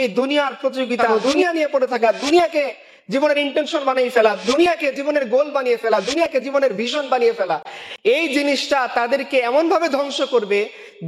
এই দুনিয়ার প্রতিযোগিতা, দুনিয়া নিয়ে পড়ে থাকা, দুনিয়াকে জীবনের ইন্টেনশন বানিয়ে ফেলা, দুনিয়াকে জীবনের গোল বানিয়ে ফেলা, দুনিয়াকে জীবনের ভিশন বানিয়ে ফেলা, এই জিনিসটা তাদেরকে এমন ভাবে ধ্বংস করবে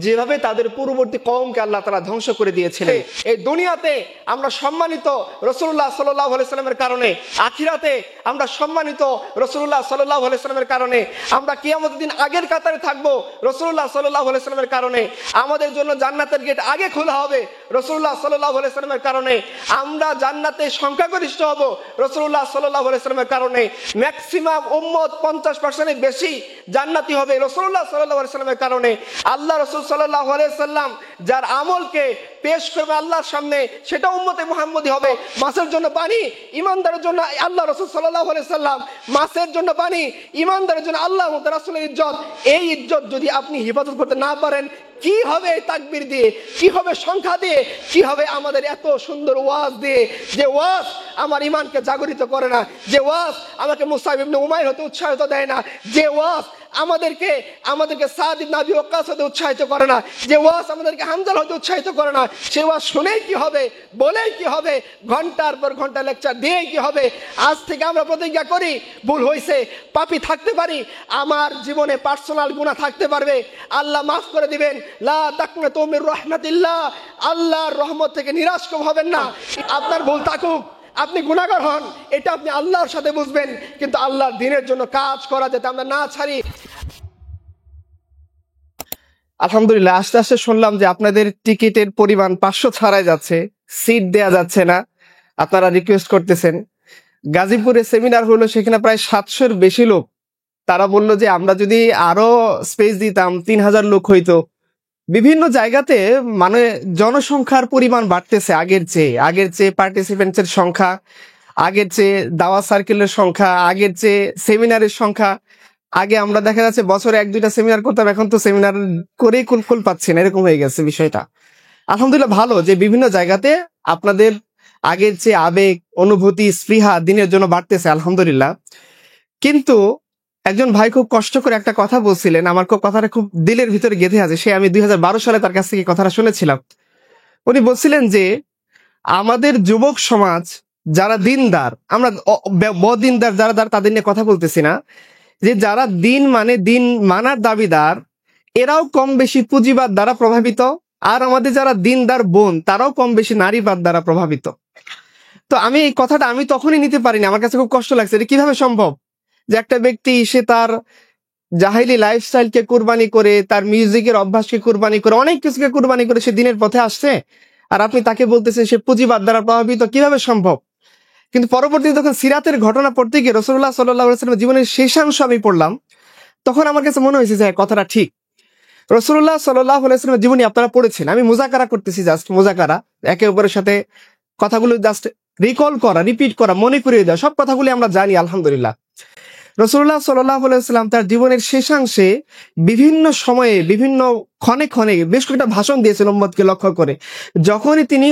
যেভাবে তাদের পূর্ববর্তী কওমকে আল্লাহ তাআলা ধ্বংস করে দিয়েছিলেন। এই দুনিয়াতে আমরা সম্মানিত রাসূলুল্লাহ সাল্লাল্লাহু আলাইহি সাল্লামের কারণে, আখিরাতে আমরা সম্মানিত রাসূলুল্লাহ সাল্লাল্লাহু আলাইহি সাল্লামের কারণে, আমরা কিয়ামতের দিন আগের কাতারে থাকবো রাসূলুল্লাহ সাল্লাল্লাহু আলাইহি সাল্লামের কারণে, আমাদের জন্য জান্নাতের গেট আগে খোলা হবে রাসূলুল্লাহ সাল্লাল্লাহু আলাইহি সাল্লামের কারণে, আমরা জান্নাতে সংখ্যাগরিষ্ঠ হব রাসূলুল্লাহ সাল্লাল্লাহু আলাইহি সাল্লামের কারণে, ম্যাক্সিমাম উম্মত 50% বেশি জান্নাতি হবে রাসূলুল্লাহ সাল্লাল্লাহু আলাইহি সাল্লামের কারণে। আল্লাহ রাসূল সাল্লাল্লাহু আলাইহি সাল্লাম যার আমলকে পেশ করবে আল্লাহর সামনে, সেটা উম্মতে মুহাম্মদী হবে। মাছের জন্য পানি, ইমানদারের জন্য আল্লাহ রাসূল সাল্লাল্লাহু আলাইহি সাল্লাম, মাছের জন্য পানি, ইমানদারের জন্য আল্লাহ ও তার রাসূলের ইজ্জত। এই ইজ্জত যদি আপনি হেফাজত করতে না পারেন, কি হবে তাকবীর দিয়ে, কি হবে সংখ্যা দিয়ে, কি হবে আমাদের এত সুন্দর ওয়াজ দিয়ে, যে ওয়াজ আমার ইমানকে জাগরিত করে না, যে ওয়াজ আমাকে মুসআব ইবনে উমাইর হতে উৎসাহিত দেয় না, যে ওয়াজ আমাদেরকে সাদ ইবনে আবি ওয়াক্কাস হতে উৎসাহিত করে না, যে ওয়াজ আমাদেরকে হামজালা হতে উৎসাহিত করে না, সে ওয়াজ শুনেই কি হবে, বলেই কি হবে, ঘন্টার পর ঘন্টা লেকচার দিয়েই কি হবে। আজ থেকে আমরা প্রতিজ্ঞা করি, ভুল হয়েছে, পাপী থাকতে পারি, আমার জীবনে পার্সোনাল গুনাহ থাকতে পারবে, আল্লাহ মাফ করে দিবেন। লা তাকনাতু মির রাহমাতিল্লাহ, আল্লাহর রহমত থেকে নিরাশ হবেন না। আপনার ভুল থাকুক, আপনি গুনাহগার হন, এটা আপনি আল্লাহর সাথে বুঝবেন, কিন্তু আল্লাহর দ্বীনের জন্য কাজ করা যাতে আমরা না ছাড়ি। আলহামদুলিল্লাহ, আস্তে আস্তে শুনলাম যে আপনাদের টিকিটের পরিমাণ 500 ছাড়াই যাচ্ছে, সিট দেয়া যাচ্ছে না, আপনারা রিকোয়েস্ট করতেছেন। গাজীপুরে সেমিনার হলো, সেখানে প্রায় 700-এর বেশি লোক। তারা বলল যে আমরা যদি আরো স্পেস দিতাম 3000 লোক হইতো। বিভিন্ন জায়গাতে মানে জনসংখ্যার পরিমাণ বাড়তেছে আগের চেয়ে পার্টিসিপেন্টসের সংখ্যা, আগের চেয়ে দাওয়া সার্কেলের সংখ্যা, আগের চেয়ে সেমিনারের সংখ্যা। আগে আমরা দেখা যাচ্ছে বছরে 1-2টা সেমিনার করতাম, এখন তো সেমিনার করেই কুল পাচ্ছি না, এরকম হয়ে গেছে বিষয়টা। আলহামদুলিল্লাহ, ভালো যে বিভিন্ন জায়গাতে আপনাদের আগের চেয়ে আবেগ, অনুভূতি, স্পৃহা দিনের জন্য বাড়তেছে, আলহামদুলিল্লাহ। কিন্তু একজন ভাই খুব কষ্ট করে একটা কথা বলছিলেন, আমার কথাটা খুব দিলের ভিতরে গেঁথে আছে। আমি 2012 সালে তার কাছ থেকে কথাটা শুনেছিলাম। উনি বলছিলেন যে আমাদের যুবক সমাজ যারা দিনদার, আমরা বদিনদার যারা তাদের নিয়ে কথা বলতেছি না, যে যারা দিন মানার দাবিদার, এরাও কম বেশি পুঁজিবাদ দ্বারা প্রভাবিত, আর আমাদের যারা দিনদার বোন তারাও কম বেশি নারীবাদ দ্বারা প্রভাবিত। তো আমি এই কথাটা আমি তখনই নিতে পারিনি, আমার কাছে খুব কষ্ট লাগছে। এটা কিভাবে সম্ভব যে একটা ব্যক্তি সে তার জাহিলি লাইফস্টাইলকে কুরবানি করে, তার মিউজিকের অভ্যাসকে কুরবানি করে, অনেক কিছুকে কুরবানি করে সে দিনের পথে আসছে, আর আপনি তাকে বলতেছেন সে পুঁজিবাদ দ্বারা প্রভাবিত? কিভাবে সম্ভব? কিন্তু পরবর্তীতে যখন সিরাতের ঘটনা পড়তে গিয়ে রাসূলুল্লাহ সাল্লাল্লাহু আলাইহি ওয়াসাল্লামের জীবনের শেষাংশ আমি পড়লাম, তখন আমার কাছে মনে হয়েছে যে কথাটা ঠিক। রাসূলুল্লাহ সাল্লাল্লাহু আলাইহি ওয়াসাল্লামের জীবনী আপনারা পড়েছেন, আমি মুযাকারা করতেছি, জাস্ট মুযাকারা, একে অপরের সাথে কথাগুলো জাস্ট রিকল করা, রিপিট করা, মনে করিয়ে দেওয়া, সব কথাগুলি আমরা জানি আলহামদুলিল্লাহ। রাসূলুল্লাহ সাল্লাল্লাহু আলাইহি ওয়াসাল্লাম তার জীবনের শেষাংশে বিভিন্ন সময়ে বিভিন্ন ক্ষণে বেশ কয়েকটা ভাষণ দিয়েছেন উম্মতকে লক্ষ্য করে। যখনই তিনি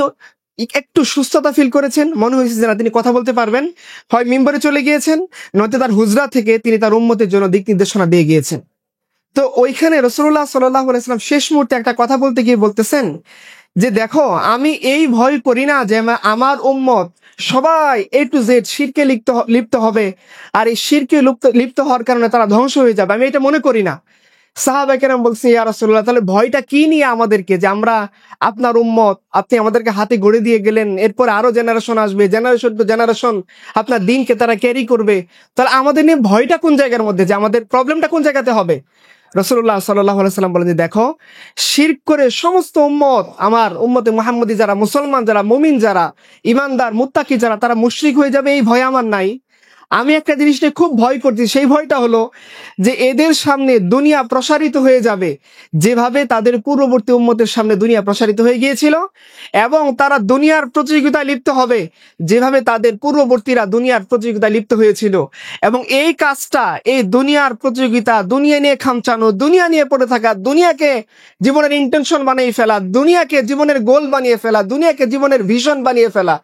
একটু সুস্থতা ফিল করেছেন, মনে হয়েছে যে না তিনি কথা বলতে পারবেন, হয় মিম্বরে চলে গিয়েছেন, নয়তো তার হুজরা থেকে তিনি তার উম্মতের জন্য দিক নির্দেশনা দিয়ে গিয়েছেন। তো ওইখানে রাসূলুল্লাহ সাল্লাল্লাহু আলাইহি ওয়াসাল্লাম শেষ মুহূর্তে একটা কথা বলতে গিয়ে বলতেছেন যে দেখো, আমি এই ভয় করি না যে আমার উম্মত সবাই A to Z শিরকে লিপ্ত হবে, আর এই শিরকে লিপ্ত হওয়ার কারণে তারা ধ্বংস হয়ে যাবে, আমি এটা মনে করি না। সাহাবায়ে কেরাম বলছেন, ইয়া রাসূলুল্লাহ, তাহলে ভয়টা কি নিয়ে আমাদেরকে, যে আমরা আপনার উম্মত, আপনি আমাদেরকে হাতে গড়ে দিয়ে গেলেন, এরপর আরো জেনারেশন আসবে, জেনারেশন টু জেনারেশন আপনার দিনকে তারা ক্যারি করবে, তাহলে আমাদের নিয়ে ভয়টা কোন জায়গার মধ্যে, যে আমাদের প্রবলেমটা কোন জায়গাতে হবে? রাসূলুল্লাহ সাল্লাল্লাহু আলাইহি ওয়াসাল্লাম বলেন যে দেখো, শিরক করে সমস্ত উম্মত, আমার উম্মতে মুহাম্মদী যারা, মুসলমান যারা, মুমিন যারা, ইমানদার মুত্তাকি যারা, তারা মুশরিক হয়ে যাবে, এই ভয় আমার নাই। আমি একটা জিনিস নিয়ে খুব ভয় করছি, সেই ভয়টা হলো যে এদের সামনে দুনিয়া প্রসারিত হয়ে যাবে যেভাবে তাদের পূর্ববর্তী উম্মতের সামনে দুনিয়া প্রসারিত হয়ে গিয়েছিল, এবং তারা দুনিয়ার প্রতিযোগিতায় লিপ্ত হবে যেভাবে তাদের পূর্ববর্তীরা দুনিয়ার প্রতিযোগিতায় লিপ্ত হয়েছিল। এবং এই কাজটা, এই দুনিয়ার প্রতিযোগিতা, দুনিয়া নিয়ে খামচানো, দুনিয়া নিয়ে পড়ে থাকা, দুনিয়াকে জীবনের ইন্টেনশন বানিয়ে ফেলা, দুনিয়াকে জীবনের গোল বানিয়ে ফেলা, দুনিয়াকে জীবনের ভিশন বানিয়ে ফেলা,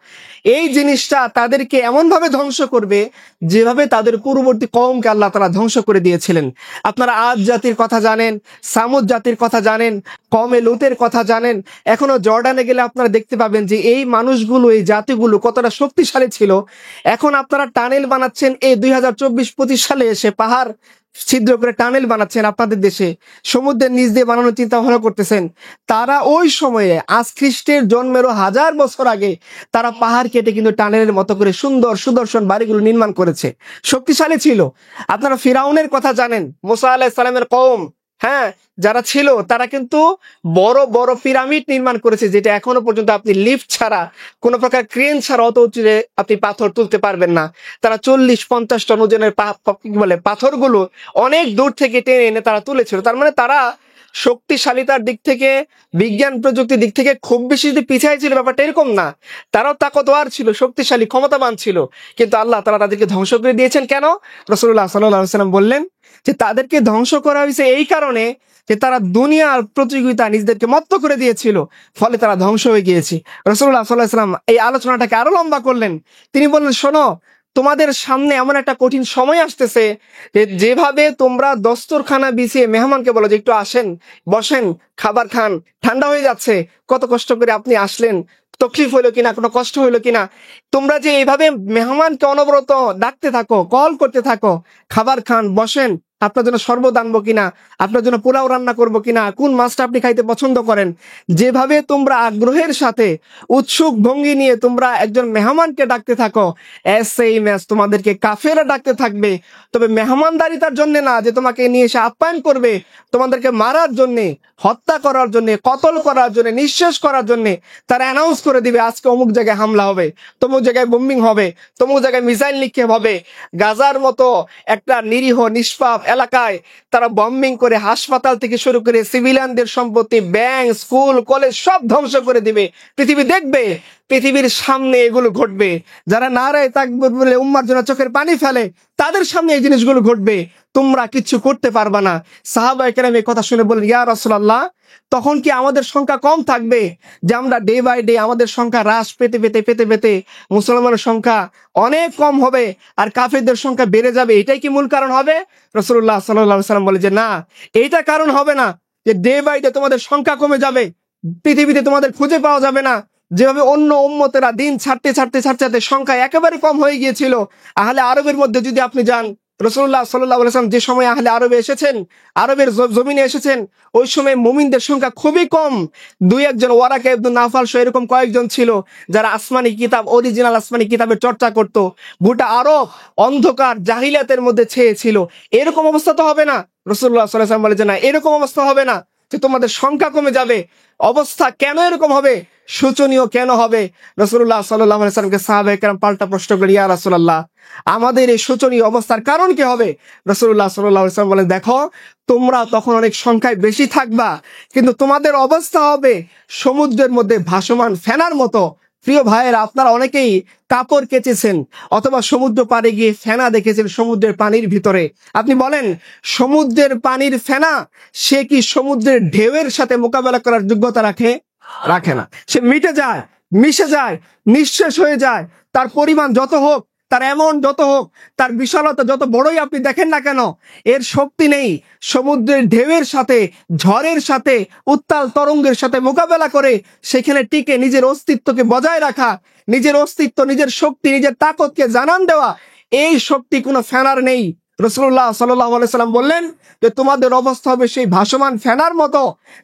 এই জিনিসটা তাদেরকে এমন ভাবে ধ্বংস করবে যেভাবে তাদের পূর্ববর্তী কওমকে আল্লাহ তাআলা ধ্বংস করে দিয়েছিলেন। আপনারা আদ জাতির কথা জানেন, সামুদ জাতির কথা জানেন, কওমে লুতের কথা জানেন। এখনো জর্ডানে গেলে আপনারা দেখতে পাবেন যে এই মানুষগুলো, এই জাতিগুলো কতটা শক্তিশালী ছিল। এখন আপনারা টানেল বানাচ্ছেন এই 2024-25 সালে এসে, পাহাড় ছিদ্র করে টানেল বানাচ্ছেন আপনাদের দেশে, সমুদ্রের নিচ দিয়ে বানানোর চিন্তা ভাবনা করতেছেন। তারা ওই সময়ে, আজ খ্রিস্টের জন্মেরও 1000 বছর আগে, তারা পাহাড় কেটে কিন্তু টানেলের মতো করে সুন্দর সুদর্শন বাড়িগুলো নির্মাণ করেছে, শক্তিশালী ছিল। আপনারা ফিরাউনের কথা জানেন, মুসা আলাইহিস সালামের কওম, হ্যাঁ, যারা ছিল তারা কিন্তু বড় বড় পিরামিড নির্মাণ করেছে, যেটা এখনো পর্যন্ত আপনি লিফট ছাড়া, কোনো প্রকার ক্রেন ছাড়া অত উঁচুতে আপনি পাথর তুলতে পারবেন না। তারা 40-50 টন ওজনের পাথরগুলো অনেক দূর থেকে টেনে এনে তারা তুলেছিল। তার মানে তারা শক্তিশালীতার দিক থেকে, বিজ্ঞান প্রযুক্তির দিক থেকে খুব বেশি যে পিছিয়ে ছিল ব্যাপারটা এরকম না। তারাও তাকতওয়ার ছিল, শক্তিশালী, ক্ষমতাবান ছিল। কিন্তু আল্লাহ তাআলা তাদেরকে ধ্বংস করে দিয়েছেন কেন? রাসূলুল্লাহ সাল্লাল্লাহু আলাইহি ওয়াসাল্লাম বললেন যে তাদেরকে ধ্বংস করা হয়েছে এই কারণে যে তারা দুনিয়ার প্রতিযোগিতা নিজেদেরকে মত্ত করে দিয়েছিল, ফলে তারা ধ্বংস হয়ে গিয়েছে। রাসূলুল্লাহ সাল্লাল্লাহু আলাইহি ওয়াসাল্লাম এই আলোচনাটাকে আরো লম্বা করলেন। তিনি বললেন, শোনো, তোমাদের সামনে এমন একটা কঠিন সময় আসতেছে যে যেভাবে তোমরা দস্তরখানা বিছিয়ে মেহমানকে বলো যে একটু আসেন, বসেন, খাবার খান, ঠান্ডা হয়ে যাচ্ছে, কত কষ্ট করে আপনি আসলেন, তকলিফ হইলো কিনা, কোনো কষ্ট হইলো কিনা, তোমরা যে এইভাবে মেহমানকে অনবরত ডাকতে থাকো, কল করতে থাকো, খাবার খান, বসেন, আপনার জন্য শরবত আনবো কিনা, আপনার জন্য পোলাও রান্না করবো কিনা, কোন মাছটা আপনি খাইতে পছন্দ করেন, যেভাবে তোমরা আগ্রহের সাথে, উৎসুক ভঙ্গি নিয়ে তোমরা একজন মেহমানকে ডাকতে থাকো, সেম এস তোমাদেরকে কাফেররা ডাকতে থাকবে। তবে মেহমানদারিতার জন্য না, যে তোমাকে নিয়ে এসে আপ্যায়ন করবে, তোমাদেরকে মারার জন্যে, হত্যা করার জন্যে, কতল করার জন্যে, নিঃশেষ করার জন্যে তারা অ্যানাউন্স করে দিবে আজকে অমুক জায়গায় হামলা হবে, তমুক জায়গায় বোম্বিং হবে, তমুক জায়গায় মিসাইল নিক্ষেপ হবে। গাজার মতো একটা নিরীহ নিষ্পাপ এলাকায় তারা বম্বিং করে হাসপাতাল থেকে শুরু করে সিভিলিয়ানদের সম্পত্তি, ব্যাংক, স্কুল, কলেজ সব ধ্বংস করে দিবে। পৃথিবী দেখবে, পৃথিবীর সামনে এগুলো ঘটবে। যারা নারায়ে তাকবীর বলে উম্মার জন্য চোখের পানি ফেলে, তাদের সামনে এই জিনিসগুলো ঘটবে, তোমরা কিচ্ছু করতে পারবা না। সাহাবায়ে কেরাম এই কথা শুনে বলেন, ইয়া রাসূলুল্লাহ, তখন কি আমাদের সংখ্যা কম থাকবে, যে আমরা ডে বাই ডে আমাদের সংখ্যা হ্রাস পেতে পেতে পেতে পেতে মুসলমানের সংখ্যা অনেক কম হবে আর কাফেরদের সংখ্যা বেড়ে যাবে, এটাই কি মূল কারণ হবে? রাসূলুল্লাহ সাল্লাল্লাহু আলাইহি ওয়াসাল্লাম বলে যে না, এইটা কারণ হবে না যে ডে বাই ডে তোমাদের সংখ্যা কমে যাবে, পৃথিবীতে তোমাদের খুঁজে পাওয়া যাবে না। যেভাবে অন্য উম্মতেরা দিন ছাড়তে ছাড়তে ছাড়তে সংখ্যা একেবারে কম হয়ে গিয়েছিল। আহলে আরবের মধ্যে যদি আপনি যান, রাসূলুল্লাহ সাল্লাল্লাহু আলাইহি ওয়াসাল্লাম যে সময় আহলে আরবে এসেছেন, আরবের জমিনে এসেছেন, ওই সময় মুমিনদের সংখ্যা খুবই কম। দুই একজন, ওয়ারাকা ইবনে নাফাল সহ এরকম কয়েকজন ছিল যারা আসমানি কিতাব, অরিজিনাল আসমানি কিতাবের চর্চা করত। গোটা আরব অন্ধকার জাহিলিয়াতের মধ্যে ছেয়ে ছিল। এরকম অবস্থা তো হবে না। রাসূলুল্লাহ সাল্লাল্লাহু আলাইহি ওয়াসাল্লাম বলে যে না, এরকম অবস্থা হবে না যে তোমাদের সংখ্যা কমে যাবে। অবস্থা কেন এরকম হবে, শোচনীয় কেন হবে? রাসূলুল্লাহ সাল্লাল্লাহু আলাইহি ওয়াসাল্লামকে সাহাবায়ে কেরাম পাল্টা প্রশ্ন করে, ইয়া রাসূলুল্লাহ, আমাদের এই শোচনীয় অবস্থার কারণ কি হবে? রাসূলুল্লাহ সাল্লাল্লাহু আলাইহি ওয়াসাল্লাম বলেন, দেখো, তোমরা তখন অনেক সংখ্যায় বেশি থাকবা, কিন্তু তোমাদের অবস্থা হবে সমুদ্রের মধ্যে ভাসমান ফেনার মতো। প্রিয় ভাইয়েরা, আপনারা অনেকেই কাপড় কেচেছেন অথবা সমুদ্র পাড়ে গিয়ে ফেনা দেখেছেন সমুদ্রের পানির ভিতরে। আপনি বলেন, সমুদ্রের পানির ফেনা সে কি সমুদ্রের ঢেউয়ের সাথে মোকাবেলা করার যোগ্যতা রাখে? রাখে না। সে মিটে যায়, মিশে যায়, নিঃশেষ হয়ে যায়। তার পরিমাণ যত হোক, তার অ্যামাউন্ট যত হোক, তার বিশালতা যত বড়ই আপনি দেখেন না কেন, এর শক্তি নেই সমুদ্রের ঢেউয়ের সাথে, ঝড়ের সাথে, উত্তাল তরঙ্গের সাথে মোকাবেলা করে সেখানে টিকে নিজের অস্তিত্বকে বজায় রাখা, নিজের অস্তিত্ব, নিজের শক্তি, নিজের তাকতকে জানান দেওয়া, এই শক্তি কোনো ফেনার নেই। রাসূলুল্লাহ সাল্লাল্লাহু আলাইহি ওয়াসাল্লাম বললেন যে তোমাদের অবস্থা হবে সেই ভাসমান ফেনার মতো।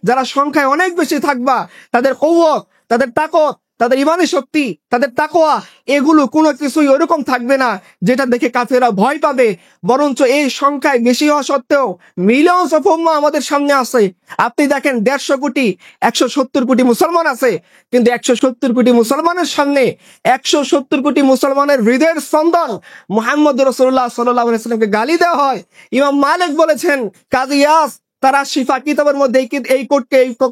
যারা সংখ্যায় অনেক বেশি থাকবা, তাদের কওয়ত, তাদের তাকত, তাদের ইমানের শক্তি, তাদের তাকওয়া, এগুলো কোনো কিছুই ওরকম থাকবে না যেটা দেখে কাফেররা ভয় পাবে। বরঞ্চ এই সংখ্যায় বেশি হওয়া সত্ত্বেও মিলিয়নস অফ উম্মাহ আমাদের সামনে আছে। আপনি দেখেন 150 কোটি, 170 কোটি মুসলমান আছে, কিন্তু 170 কোটি মুসলমানের সামনে 170 কোটি মুসলমানের হৃদয়ের স্পন্দন মুহাম্মদ রাসূলুল্লাহ সাল্লাল্লাহু আলাইহি ওয়াসাল্লামকে গালি দেওয়া হয়। ইমাম মালিক বলেছেন, কাজী ইয়াস তারা শিফা কিতাবের মধ্যে এই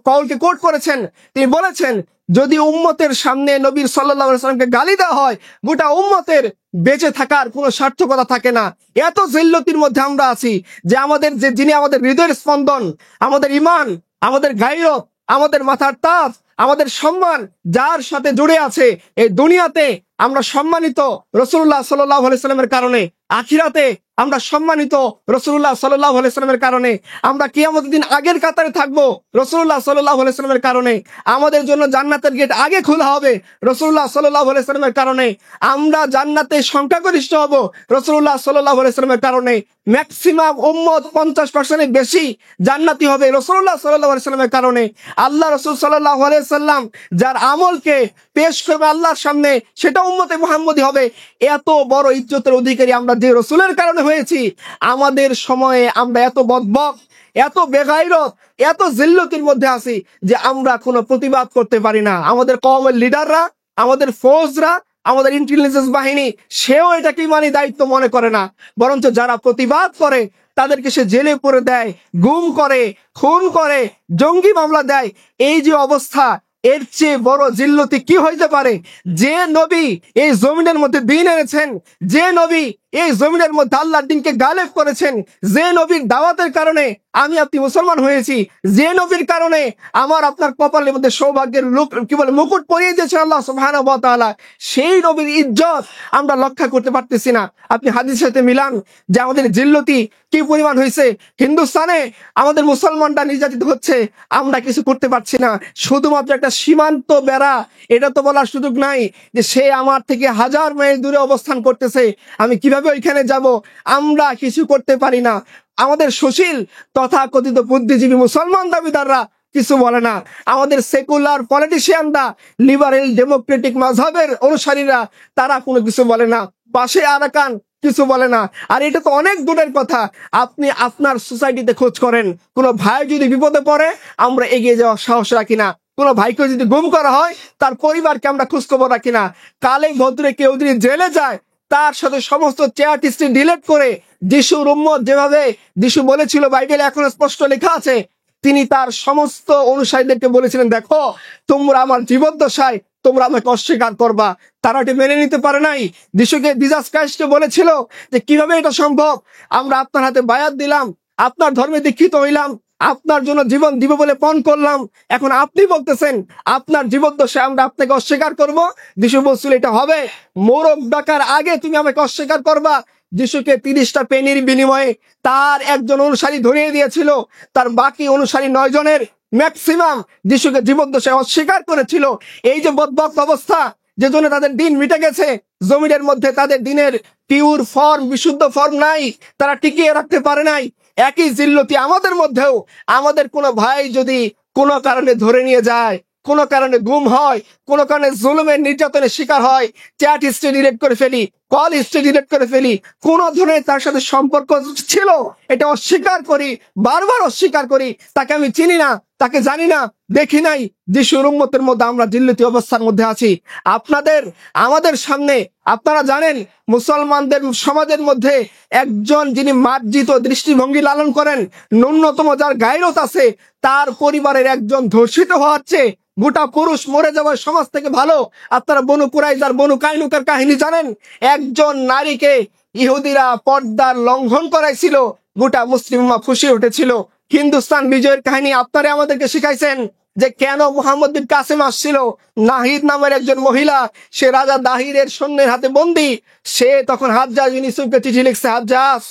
কওলকে কোট করেছেন। তিনি বলেছেন, যদি উম্মতের সামনে নবীর সাল্লাল্লাহু আলাইহি ওয়াসাল্লামকে গালি দেওয়া হয়, গোটা উম্মতের বেঁচে থাকার কোনো সার্থকতা থাকে না। এত জিল্লতির মধ্যে আমরা আছি যে যিনি আমাদের হৃদয়ের স্পন্দন, আমাদের ঈমান, আমাদের গায়রত, আমাদের মাথার তাজ, আমাদের সম্মান যার সাথে জুড়ে আছে, এই দুনিয়াতে আমরা সম্মানিত রাসূলুল্লাহ সাল্লাল্লাহু আলাইহি সাল্লামের কারণে, আখিরাতে আমরা সম্মানিত রাসূলুল্লাহ সাল্লাল্লাহু আলাইহি সাল্লামের কারণে, আমরা কিয়ামতের দিন আগের কাতারে থাকবো রাসূলুল্লাহ সাল্লাল্লাহু আলাইহি সাল্লামের কারণে, আমাদের জন্য জান্নাতের গেট আগে খোলা হবে রাসূলুল্লাহ সাল্লাল্লাহু আলাইহি সাল্লামের কারণে, আমরা জান্নাতে সংখ্যাগরিষ্ঠ হব রাসূলুল্লাহ সাল্লাল্লাহু আলাইহি সাল্লামের কারণে, ম্যাক্সিমাম উম্মত 50% বেশি জান্নাতি হবে রাসূলুল্লাহ সাল্লাল্লাহু আলাইহি সাল্লামের কারণে। আল্লাহ রাসূল সাল্লাল্লাহু আলাইহি সাল্লাম যার আমলকে পেশ করবে আল্লাহর সামনে, সেটা উম্মতে মুহাম্মদী হবে। এত বড় ইজ্জতের অধিকারী আমরা যে রাসূলের কারণে হয়েছি, আমাদের সময়ে আমরা এত বদবক, এত বেগাইরত, এত জিল্লতির মধ্যে আছি যে আমরা কোনো প্রতিবাদ করতে পারি না। আমাদের কওমের লিডাররা, আমাদের ফৌজরা, আমাদের ইন্টেলিজেন্স বাহিনী, সেও এটাকে ইমানি দায়িত্ব মনে করে না, বরঞ্চ যারা প্রতিবাদ করে তাদেরকে সে জেলে পুরে দেয়, গুম করে, খুন করে, জঙ্গি মামলা দেয়। এই যে অবস্থা, এর চেয়ে বড় জিল্লতি কি হইতে পারে? যে নবী এই জমিনের মধ্যে দ্বীন এনেছেন, যে নবী এই জমিনের মধ্যে আল্লাহর দ্বীনকে গালেব করেছেন, যে নবীর দাওয়াতের কারণে আমি আপনি মুসলমান হয়েছি, যে নবীর কারণে আমার আপনার কপালের মধ্যে সৌভাগ্যের মুকুট পরিয়ে দিয়েছেন আল্লাহ সুবহানাহু ওয়া তাআলা, সেই নবীর ইজ্জত আমরা রক্ষা করতে পারতেছি না। আপনি হাদিসের সাথে মিলান যে আমাদের জিল্লতি কি পরিমাণ হয়েছে। হিন্দুস্তানে আমাদের মুসলমানরা নির্যাতিত হচ্ছে, আমরা কিছু করতে পারছি না। শুধুমাত্র একটা সীমান্ত বেড়া, এটা তো বলার সুযোগ নাই যে সে আমার থেকে 1000 মাইল দূরে অবস্থান করতেছে, আমি কিভাবে ওইখানে যাব? আমরা কিছু করতে পারি না। আমাদের সুশীল তথাকথিত বুদ্ধিজীবী মুসলমান দাবিদাররা কিছু বলে না। আমাদের সেকুলার পলিটিশিয়ানরা, লিবারেল ডেমোক্রেটিক মাযহাবের অনুসারীরা, তারা কোনো কিছু বলে না। পাশে আরাকান কিছু বলে না। আর এটা তো অনেক দূরের কথা, আপনি আপনার সোসাইটিতে খোঁজ করেন, কোনো ভাই যদি বিপদে পড়ে আমরা এগিয়ে যাওয়ার সাহস রাখি না। কোনো ভাইকে যদি গুম করা হয়, তার পরিবারকে আমরা খোঁজখবর রাখি না। কালে ভদ্রে কেউ যদি জেলে যায়, তার সাথে সমস্ত চ্যাট হিস্ট্রি ডিলিট করে, যিশুর উম্মত যেভাবে যিশু বলেছিল, বাইবেলে এখন স্পষ্ট লেখা আছে, তিনি তার সমস্ত অনুসারীদেরকে বলেছিলেন, দেখো তোমরা আমার জীবদ্দশায় তোমরা আমাকে অস্বীকার করবা। তারা এটি মেনে নিতে পারে নাই। যিশুকে, জিসাস ক্রাইস্টকে বলেছিল যে কিভাবে এটা সম্ভব? আমরা আপনার হাতে বায়াত দিলাম, আপনার ধর্মে দীক্ষিত হইলাম, আপনার জন্য জীবন দিব বলে পণ করলাম, এখন আপনি বলতেছেন আপনার জীবদ্দশায় আমরা আপনাকে অস্বীকার করব? যিশু বলছিল এটা হবে, মোরগ ডাকার আগে তুমি আমাকে অস্বীকার করবা। যিশুকে 30টা পেনির বিনিময়ে তার একজন অনুসারী ধরিয়ে দিয়েছিল, তার বাকি অনুসারী 9 জনের ম্যাক্সিমাম যিশুকে জীবদ্দশায় অস্বীকার করেছিল। এই যে বদবক্ত অবস্থা, যে জন্য তাদের দিন মিটে গেছে, জমিনের মধ্যে তাদের দিনের পিওর ফর্ম, বিশুদ্ধ ফর্ম নাই, তারা টিকিয়ে রাখতে পারে নাই। একই জিল্লতি আমাদের মধ্যেও। আমাদের কোনো ভাই যদি কোনো কারণে ধরে নিয়ে যায়, কোনো কারণে গুম হয়, কোনো কারণে জুলুমের নির্যাতনের শিকার হয়, চ্যাট হিস্ট্রি ডিলিট করে ফেলি, কল হিস্ট্রি ডিলিট করে ফেলি, কোন ধরনের তার সাথে সম্পর্ক ছিল এটা অস্বীকার করি, বারবার অস্বীকার করি। তাকে আমি চিনি না, তাকে জানি না, দেখি নাই। যিশুর উম্মতের মধ্যে আমরা জিল্লতি অবস্থার মধ্যে আছি। আমাদের সামনে আপনারা জানেন, মুসলমানদের সমাজের মধ্যে একজন যিনি মার্জিত দৃষ্টিভঙ্গি লালন করেন, ন্যূনতম যার গায়রত আছে, তার পরিবারের একজন ধর্ষিত হওয়াচ্ছে গোটা পুরুষ মরে যাওয়ার সমাজ থেকে ভালো। আপনারা বনু কুরাইজার, বনু কাইনুকার কাহিনী জানেন। একজন নারীকে ইহুদিরা পর্দার লঙ্ঘন করাইছিল, গোটা মুসলিম উম্মাহ ফুঁসে উঠেছিল। হিন্দুস্তান বিজয়ের কাহিনী আপনারা আমাদেরকে শিখাইছেন যে কেন মুহাম্মদ বিন কাসেম আসছিল, নাহিদ নামের একজন মহিলা, সে রাজা দাহিরের সৈন্যের হাতে বন্দী। সে তখন হাজ্জাজ বিন ইউসুফকে চিঠি লিখছে, হাজ্জাজ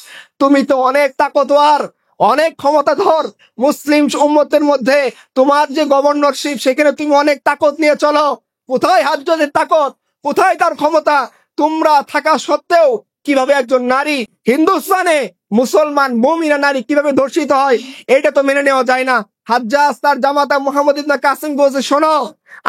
তুমি তো অনেক তাকতওয়ার, অনেক ক্ষমতাধর, মুসলিম উম্মতের মধ্যে তোমার যে গভর্নরশিপ, সেখানে তুমি অনেক তাকত নিয়ে চলো। কোথায় হাজ্জাজের তাকত, কোথায় তার ক্ষমতা? তোমরা থাকা সত্ত্বেও কিভাবে একজন নারী, হিন্দুস্তানে মুসলমান মুমিনা নারী কিভাবে ধর্ষিত হয়, এটা তো মেনে নেওয়া যায় না। হাজ্জাজ তার জামাতা মুহাম্মদ ইবনে কাসিম বলছে, শোনো,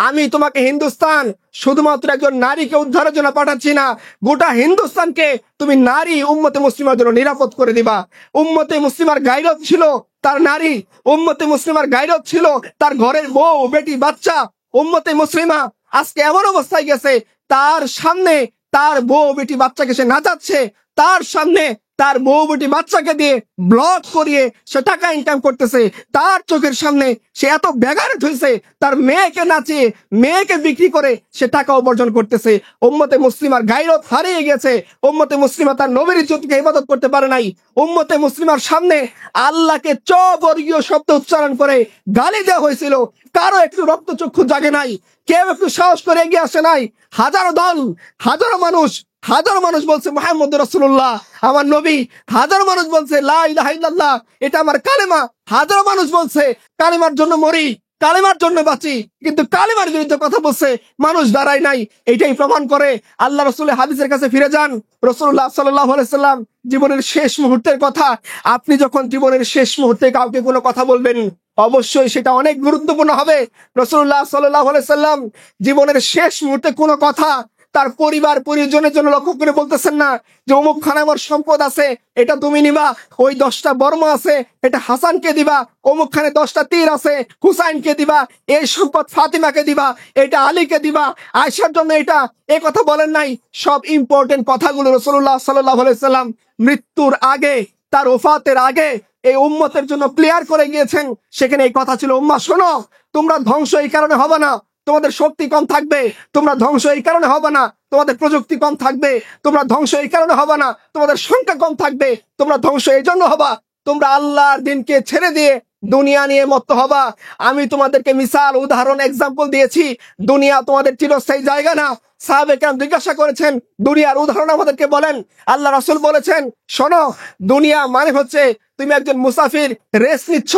আমি তোমাকে হিন্দুস্তান শুধুমাত্র একজন নারীকে উদ্ধারের জন্য পাঠাচ্ছি না, গোটা হিন্দুস্তানকে তুমি নারী উম্মতে মুসলিমার জন্য নিরাপদ করে দিবা। উম্মতে মুসলিমার গায়রত ছিল তার নারী, উম্মতে মুসলিমার গায়রত ছিল তার ঘরের বউ, বেটি, বাচ্চা। উম্মতে মুসলিমা আজকে এমন অবস্থায় গেছে, তার সামনে তার বউ, বেটি, বাচ্চাকে সে নাচাচ্ছে, তার সামনে তার বউবটি বাচ্চাকে দিয়ে ব্লগ করিয়ে সে টাকা ইনকাম করতেছে। তার চোখের সামনে সে এত বেগারে হয়েছে, তার মেয়েকে নাচিয়ে মেয়েকে বিক্রি করে সে টাকা উপার্জন করতেছে। উম্মতে মুসলিমার গায়রত হারিয়ে গেছে। উম্মতে মুসলিমা তার নবীর ইজ্জতকে ইবাদত করতে পারে নাই। উম্মতে মুসলিমার সামনে আল্লাহকে চবর্গীয় শব্দ উচ্চারণ করে গালি দেওয়া হয়েছিল। কারো একটু রক্তচক্ষু জাগে নাই, কেউ একটু সাহস করে এগিয়ে আসে নাই। হাজারো দল, হাজারো মানুষ বলছে মুহাম্মদ রাসূলুল্লাহ আমার নবী। হাজারো মানুষ বলছে লা ইলাহা ইল্লাল্লাহ এটা আমার কালেমা। হাজারো মানুষ বলছে কালেমার জন্য মরি, কালেমার জন্য বাঁচি, কিন্তু কালেমার বিরুদ্ধে কথা বলছে মানুষ দাঁড়ায় নাই। এটাই প্রমাণ করে। আল্লাহ রাসূলের হাদিসের কাছে ফিরে যান। রাসূলুল্লাহ সাল্লাল্লাহু আলাইহি সাল্লাম জীবনের শেষ মুহূর্তের কথা। আপনি যখন জীবনের শেষ মুহূর্তে কাউকে কোনো কথা বলবেন, অবশ্যই সেটা অনেক গুরুত্বপূর্ণ হবে। রাসূলুল্লাহ সাল্লাল্লাহু আলাইহি সাল্লাম জীবনের শেষ মুহূর্তে কোনো কথা তার পরিবার পরিজনের জন্য লক্ষ্য করে বলতেছেন না যে অমুক খানে আমার সম্পদ আছে, এটা তুমি নিবা। ওই 10টা বর্মা আছে, এটা হাসানকে দিবা। অমুক খানে 10টা তীর আছে, হুসাইনকে দিবা। এই সম্পদ ফাতিমাকে দিবা, এটা আলীকে দিবা, আয়েশার জন্য এটা। এই কথা বলেন নাই। সব ইম্পর্টেন্ট কথাগুলো রাসূলুল্লাহ সাল্লাল্লাহু আলাইহি সাল্লাম মৃত্যুর আগে, তার ওফাতের আগে এই উম্মতের জন্য ক্লিয়ার করে গিয়েছেন। সেখানে এই কথা ছিল, উম্মাহ শোনো, তোমরা ধ্বংস এই কারণে হবে না তোমাদের শক্তি কম থাকবে, তোমরা ধ্বংস এই কারণে হবে না তোমাদের প্রযুক্তি কম থাকবে, তোমরা ধ্বংস এই কারণে হবে না তোমাদের সংখ্যা কম থাকবে, তোমরা ধ্বংস এই জন্য হবা তোমরা আল্লাহর দিনকে ছেড়ে দিয়ে দুনিয়া নিয়ে মত্ত হবা। আমি তোমাদেরকে মিসাল, উদাহরণ, এক্সাম্পল দিয়েছি। দুনিয়া তোমাদের চিরস্থায়ী জায়গা না। সাহাবে কেরাম জিজ্ঞাসা করেছেন দুনিয়ার উদাহরণ আমাদেরকে বলেন। আল্লাহ রাসূল বলেছেন, শোনো, দুনিয়া মানে হচ্ছে তুমি একজন মুসাফির, রেস্ট নিচ্ছ,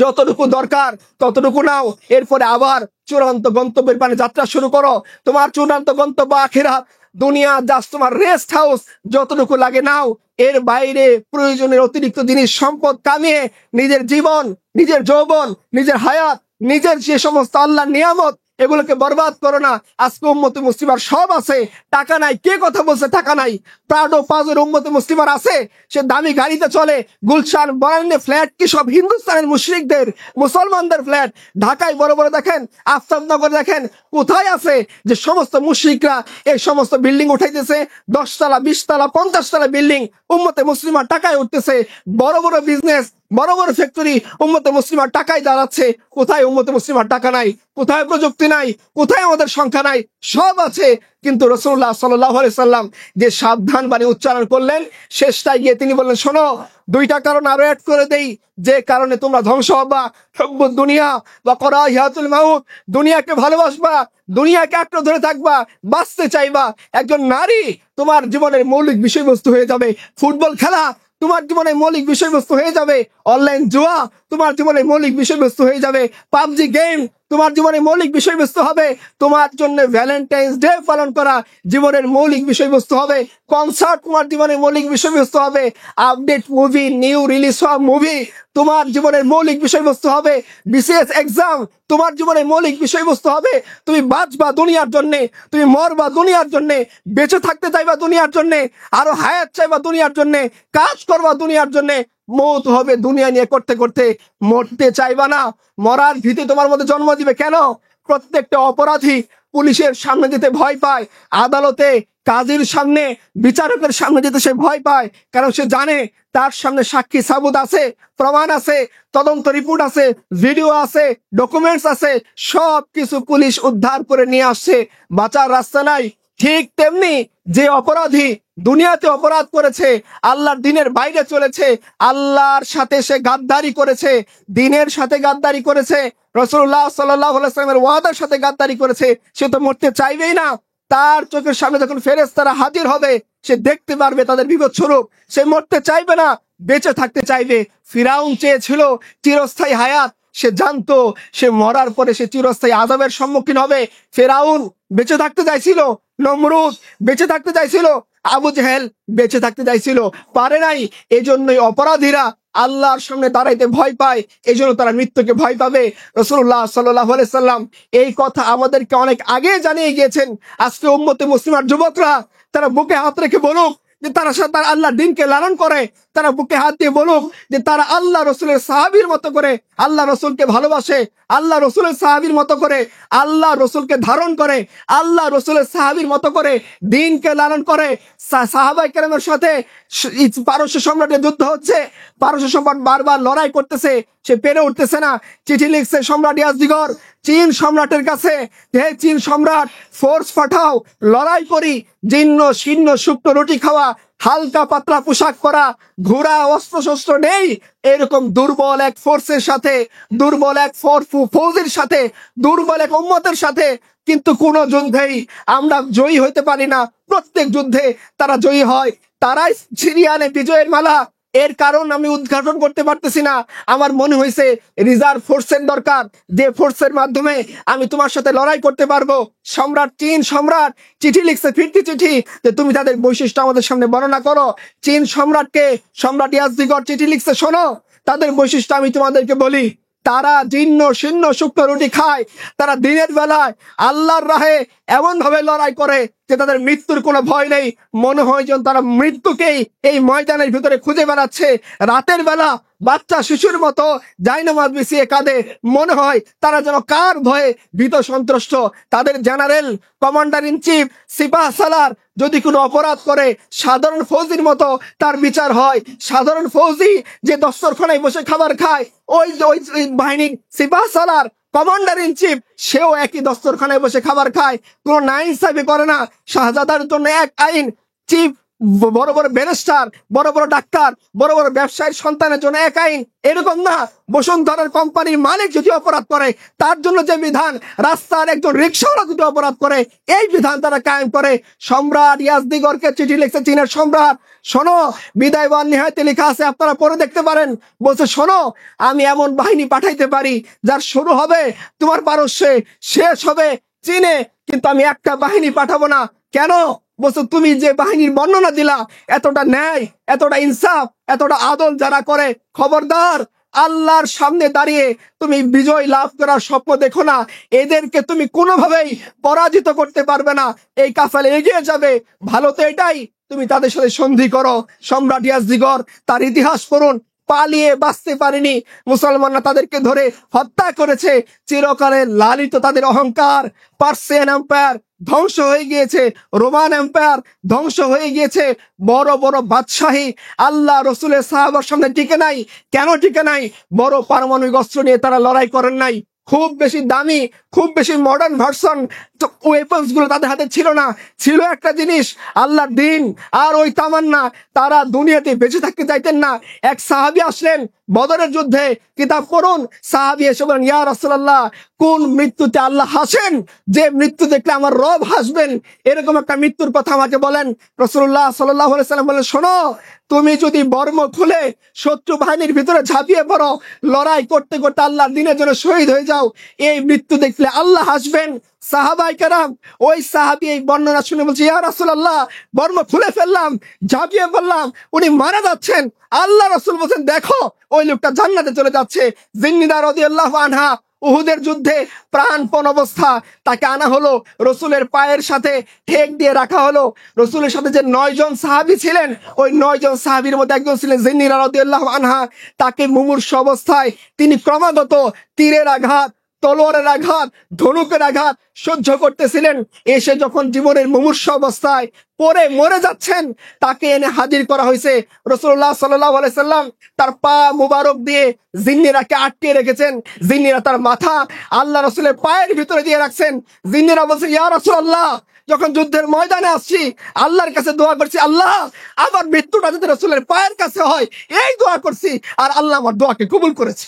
যতটুকু দরকার ততটুকু নাও, এরপরে আবার চূড়ান্ত গন্তব্যের পানে যাত্রা শুরু করো। তোমার চূড়ান্ত গন্তব্য আখিরাত। দুনিয়া জাস্ট তোমার রেস্ট হাউস, যতটুকু লাগে নাও, এর বাইরে প্রয়োজনের অতিরিক্ত জিনিস সম্পদ কামিয়ে নিজের জীবন, নিজের যৌবন, নিজের হায়াত, নিজের যে সমস্ত আল্লাহর নিয়ামত, এগুলোকে বরবাদ করো না। আজকে উম্মতে মুসলিমার সব আছে, টাকা নাই। কে কথা বলছে টাকা নাই? প্রাডো পাজের উম্মতে মুসলিমার আছে, সে দামি গাড়িতে চলে। গুলশান বনান্যে ফ্ল্যাট কি সব হিন্দুস্তানের মুশরিকদের, মুসলমানদের ফ্ল্যাট? ঢাকায় বড় বড় দেখেন, আফতাবনগর দেখেন, কোথায় আছে যে সমস্ত মুশরিকরা এই সমস্ত বিল্ডিং উঠাইতেছে? 10 তলা, 20 তলা, 50 তলা বিল্ডিং উম্মতে মুসলিমার টাকায় উঠতেছে। বড় বড় বিজনেস, বড় বড় ফ্যাক্টরি উম্মতে মুসলিমার টাকায় দাঁড়াচ্ছে। কোথায় উম্মতে মুসলিমার টাকা নাই? কোথায় প্রযুক্তি নাই? কোথায় আমাদের সংখ্যা নাই? সব আছে, কিন্তু রাসূলুল্লাহ সাল্লাল্লাহু আলাইহি সাল্লাম যে সাবধান বাণী উচ্চারণ করলেন, শেষটায় গিয়ে তিনি বললেন, শোনো, 2টা কারণ আরো অ্যাড করে দেই যে কারণে তোমরা ধ্বংস হবা। হুব্বুদ দুনিয়া ওয়া করাহিয়াতুল মাউত, দুনিয়াকে ভালোবাসবা, দুনিয়াকে আঁকড়ে ধরে থাকবা, বাঁচতে চাইবা। একজন নারী তোমার জীবনের মৌলিক বিষয়বস্তু হয়ে যাবে। ফুটবল খেলা তোমার জীবনের মৌলিক বিষয়বস্তু হয়ে যাবে। অনলাইন জুয়া তোমার জীবনের মৌলিক বিষয়বস্তু হয়ে যাবে। পাবজি গেম তোমার জীবনের মৌলিক বিষয়বস্তু হবে। তোমার জন্য ভ্যালেন্টাইন্স ডে পালন করা জীবনের মৌলিক বিষয়বস্তু হবে। কনসার্ট তোমার জীবনের মৌলিক বিষয়বস্তু হবে। আপডেট মুভি, নিউ রিলিজ হওয়া মুভি তোমার জীবনের মৌলিক বিষয়বস্তু হবে। বিসিএস এক্সাম তোমার জীবনের মৌলিক বিষয়বস্তু হবে। তুমি বাঁচবা দুনিয়ার জন্য, তুমি মরবা দুনিয়ার জন্য, বেঁচে থাকতে চাইবা দুনিয়ার জন্য, আরো হায়াত চাইবা দুনিয়ার জন্য, কাজ করবা দুনিয়ার জন্য। মৌত হবে দুনিয়া নিয়ে করতে করতে, মরতে চাইবা না। মরার ভীতি তোমার মধ্যে জন্ম দিবে কেন? প্রত্যেকটা অপরাধী পুলিশের সামনে যেতে ভয় পায়, আদালতে কাজীর সামনে, বিচারকের সামনে যেতে সে ভয় পায়, কারণ সে জানে তার সামনে সাক্ষী সাবুত আছে, প্রমাণ আছে, তদন্ত রিপোর্ট আছে, ভিডিও আছে, ডকুমেন্টস আছে, সব কিছু পুলিশ উদ্ধার করে নিয়ে আসছে, বাঁচার রাস্তা নাই। ঠিক তেমনি যে অপরাধী দুনিয়াতে অপরাধ করেছে, আল্লাহর দিনের বাইরে চলেছে, আল্লাহর সাথে সে গাদ্দারি করেছে, দিনের সাথে গাদ্দারি করেছে, রাসূলুল্লাহ সাল্লাল্লাহু আলাইহি ওয়াসাল্লামের ওয়াদার সাথে গাদ্দারি করেছে, সে তো মরতে চাইবেই না। তার চোখের সামনে যখন ফেরেশতারা হাজির হবে, সে দেখতে পারবে তাদের বিপদ স্বরূপ। সে মরতে চাইবে না, বেঁচে থাকতে চাইবে। ফিরাউন চেয়েছিল চিরস্থায়ী হায়াত, সে জানতো সে মরার পরে সে চিরস্থায়ী আযাবের সম্মুখীন হবে। ফিরাউন বেঁচে থাকতে চাইছিল, নমরুদ বেঁচে থাকতে চাইছিল, আবু জেহেল বেঁচে থাকতে চাইছিল, পারে নাই। এজন্যই অপরাধীরা আল্লাহর সামনে দাঁড়াইতে ভয় পায়, এই জন্য তারা মৃত্যুকে ভয় পাবে। রাসূলুল্লাহ সাল্লাল্লাহু আলাইহি সাল্লাম এই কথা আমাদেরকে অনেক আগে জানিয়ে গিয়েছেন। আজকে উম্মতে মুসলিমার যুবকরা তারা বুকে হাত রেখে বলুক যে তারা আল্লাহর দিনকে লালন করে, তারা বুকে হাত দিয়ে বলুক যে তারা আল্লাহ রসুলের সাহাবীর মতো করে আল্লাহ রসুলকে ভালোবাসে, আল্লাহ রসুলের সাহাবীর মতো করে আল্লাহ রসুলকে ধারণ করে, আল্লাহ রসুলের সাহাবীর মতো করে দিনকে লালন করে। সাহাবায়ে কেরামের সাথে পারস্য সম্রাটের যুদ্ধ হচ্ছে, পারস্য সম্রাট বারবার লড়াই করতেছে, সে পেরে উঠতেছে না। চিঠি লিখছে সম্রাট ইয়াজদিগর চীন সম্রাটের কাছে, হে চীন সম্রাট, ফোর্স পাঠাও, লড়াই করি। জীর্ণ শীর্ণ শুকনো রুটি খাওয়া, হালকা পাতলা পোশাক পরা, ঘোড়া অস্ত্র শস্ত্র নেই, এরকম দুর্বল এক ফোর্সের সাথে, দুর্বল এক ফৌজের সাথে, দুর্বল এক উম্মতের সাথে কিন্তু কোন যুদ্ধেই আমরা জয়ী হইতে পারি না। প্রত্যেক যুদ্ধে তারা জয়ী হয়। তারাই সিরিয়ানে বিজয়ের মালা। এর কারণ আমি উদ্ঘাটন করতে পারতেছি না। আমার মনে হয়েছে রিজার্ভ ফোর্সের দরকার, যে ফোর্সের মাধ্যমে আমি তোমার সাথে লড়াই করতে পারবো। সম্রাট, চীন সম্রাট চিঠি লিখছে, ফিরতি চিঠি, যে তুমি তাদের বৈশিষ্ট্য আমাদের সামনে বর্ণনা করো। চীন সম্রাটকে সম্রাট ইয়াজদিগর চিঠি লিখছে, শোনো তাদের বৈশিষ্ট্য আমি তোমাদেরকে বলি। তারা জীর্ণ শীর্ণ শুকনো রুটি খায়, তারা দিনের বেলায় আল্লাহর রাহে এমন ভাবে লড়াই করে যে তাদের মৃত্যুর কোনো ভয় নেই। মনে হয় যেন তারা মৃত্যুকেই এই ময়দানের ভিতরে খুঁজে বেড়াচ্ছে। রাতের বেলা বাচ্চা শিশুর মতো জায়নামাজ বিছিয়ে কাঁদে, মনে হয় তারা যেন কার ভয়ে ভীত সন্ত্রস্ত। তাদের জেনারেল, কমান্ডার ইন চিফ, সিপাহ সালার যদি কোনো অপরাধ করে সাধারণ ফৌজির মতো তার বিচার হয়। সাধারণ ফৌজি যে দস্তরখানায় বসে খাবার খায়, ওই বাহিনীর সিপাহ সালার, কমান্ডার ইন চিফ, সেও একই দস্তরখানায় বসে খাবার খায়, কোনো নাইনসাফি করে না। শাহজাদার জন্য এক আইন, চিফ বড় বড় ব্যারিস্টার, বড় বড় ডাক্তার, বড় বড় ব্যবসায়ীর সন্তানের জন্য এক আইন, এরকম না। বসুন্ধরার কোম্পানির মালিক যদি অপরাধ করে তার জন্য যে বিধান, রাস্তার একজন রিক্সাওয়ালা যদি অপরাধ করে এই বিধান তারা কায়েম করে। সম্রাট ইয়াজদিগরকে চিঠি লিখছে চীনের সম্রাট, শোনো, বিদায় ওয়ান নিহায়াতে লেখা আছে, আপনারা পড়ে দেখতে পারেন। বলছে, শোনো, আমি এমন বাহিনী পাঠাইতে পারি যার শুরু হবে তোমার পারস্যে, শেষ হবে চীনে, কিন্তু আমি একটা বাহিনী পাঠাবো না। কেন? বলছো, তুমি যে বাহিনীর বর্ণনা দিলা, এতটা ন্যায়, এতটা ইনসাফ, এতটা আদল যারা করে, খবরদার আল্লাহর সামনে দাঁড়িয়ে তুমি বিজয় লাভ করার স্বপ্ন দেখো না। এদেরকে তুমি কোনোভাবেই পরাজিত করতে পারবে না। এই কাফেলা এগিয়ে যাবে, ভালো তো এটাই, তুমি তাদের সাথে সন্ধি করো। সম্রাট ইয়াজদিগর তার ইতিহাস পড়ুন, পালিয়ে বাঁচতে পারেনি, মুসলমানরা তাদেরকে ধরে হত্যা করেছে। চিরকালে লালিত তাদের অহংকার, পার্সিয়ান এম্পায়ার ধ্বংস হয়ে গিয়েছে, রোমান এম্পায়ার ধ্বংস হয়ে গিয়েছে, বড় বড় বাদশাহী আল্লাহ রসুলের সাহাবার সামনে টিকে নাই। কেন টিকে নাই? বড় পারমাণবিক অস্ত্র নিয়ে তারা লড়াই করেন নাই, খুব বেশি দামি, খুব বেশি মডার্ন ভার্সন ওয়েপন্স গুলো তাদের হাতে ছিল না। ছিল একটা জিনিস, আল্লাহর দিন আর ওই তামান্না। তারা দুনিয়াতে বেঁচে থাকতে চাইতেন না। এক সাহাবী আসলেন বদরের যুদ্ধে, কিতাব পড়ুন, সাহাবী এসে বলেন, ইয়া রাসূলুল্লাহ, কোন মৃত্যুতে আল্লাহ হাসেন, যে মৃত্যু দেখলে আমার রব হাসবেন, এরকম একটা মৃত্যুর কথা আমাকে বলেন। রাসূলুল্লাহ সাল্লাল্লাহু আলাইহি সাল্লাম বলেন, শোনো, তুমি যদি বর্ম খুলে শত্রু বাহিনীর ভিতরে ঝাঁপিয়ে পড়ো, লড়াই করতে করতে আল্লাহর দিনের জন্য শহীদ হয়ে যাও, এই মৃত্যু দেখলে আল্লাহ হাসবেন। সাহাবায়ে কেরাম, ওই সাহাবী এই বর্ণনা শুনে বলছে, ইয়া রাসূলুল্লাহ, বর্ম খুলে ফেললাম, ঝাঁপিয়ে পড়লাম, উনি মারা যাচ্ছেন। আল্লাহ রাসূল বলেন, দেখো ওই লোকটা জান্নাতে চলে যাচ্ছে। জিন্নিদা রাদিয়াল্লাহু আনহা উহুদের যুদ্ধে প্রাণপণ অবস্থা, তাকে আনা হলো, রসুলের পায়ের সাথে ঠেক দিয়ে রাখা হলো। রসুলের সাথে যে 9 জন সাহাবী ছিলেন, ওই 9 জন সাহাবীর মধ্যে একজন ছিলেন জিন্নিরা রাদিয়াল্লাহু আনহা। তাকে মুমূর্ষ অবস্থায় তিনি ক্রমাগত তীরের আঘাত, তলোয়ারের আঘাত, ধনুকের আঘাত সহ্য করতেছিলেন। এসে যখন জীবনের মুমূর্ষ অবস্থায় পরে মরে যাচ্ছেন, তাকে এনে হাজির করা হয়েছে। রাসূলুল্লাহ সাল্লাল্লাহু আলাইহি সাল্লাম তার পা মুবারক দিয়ে জিন্নিরাকে আটকে রেখেছেন। জিন্নিরা তার মাথা আল্লাহ রাসূলের পায়ের ভিতরে দিয়ে রাখছেন। জিন্নিরা বলছে, ইয়া রাসূলুল্লাহ, যখন যুদ্ধের ময়দানে আসছি আল্লাহর কাছে দোয়া করছি, আল্লাহ আমার মৃত্যুটা যাতে রাসূলের পায়ের কাছে হয়, এই দোয়া করছি, আর আল্লাহ আমার দোয়াকে কবুল করেছে।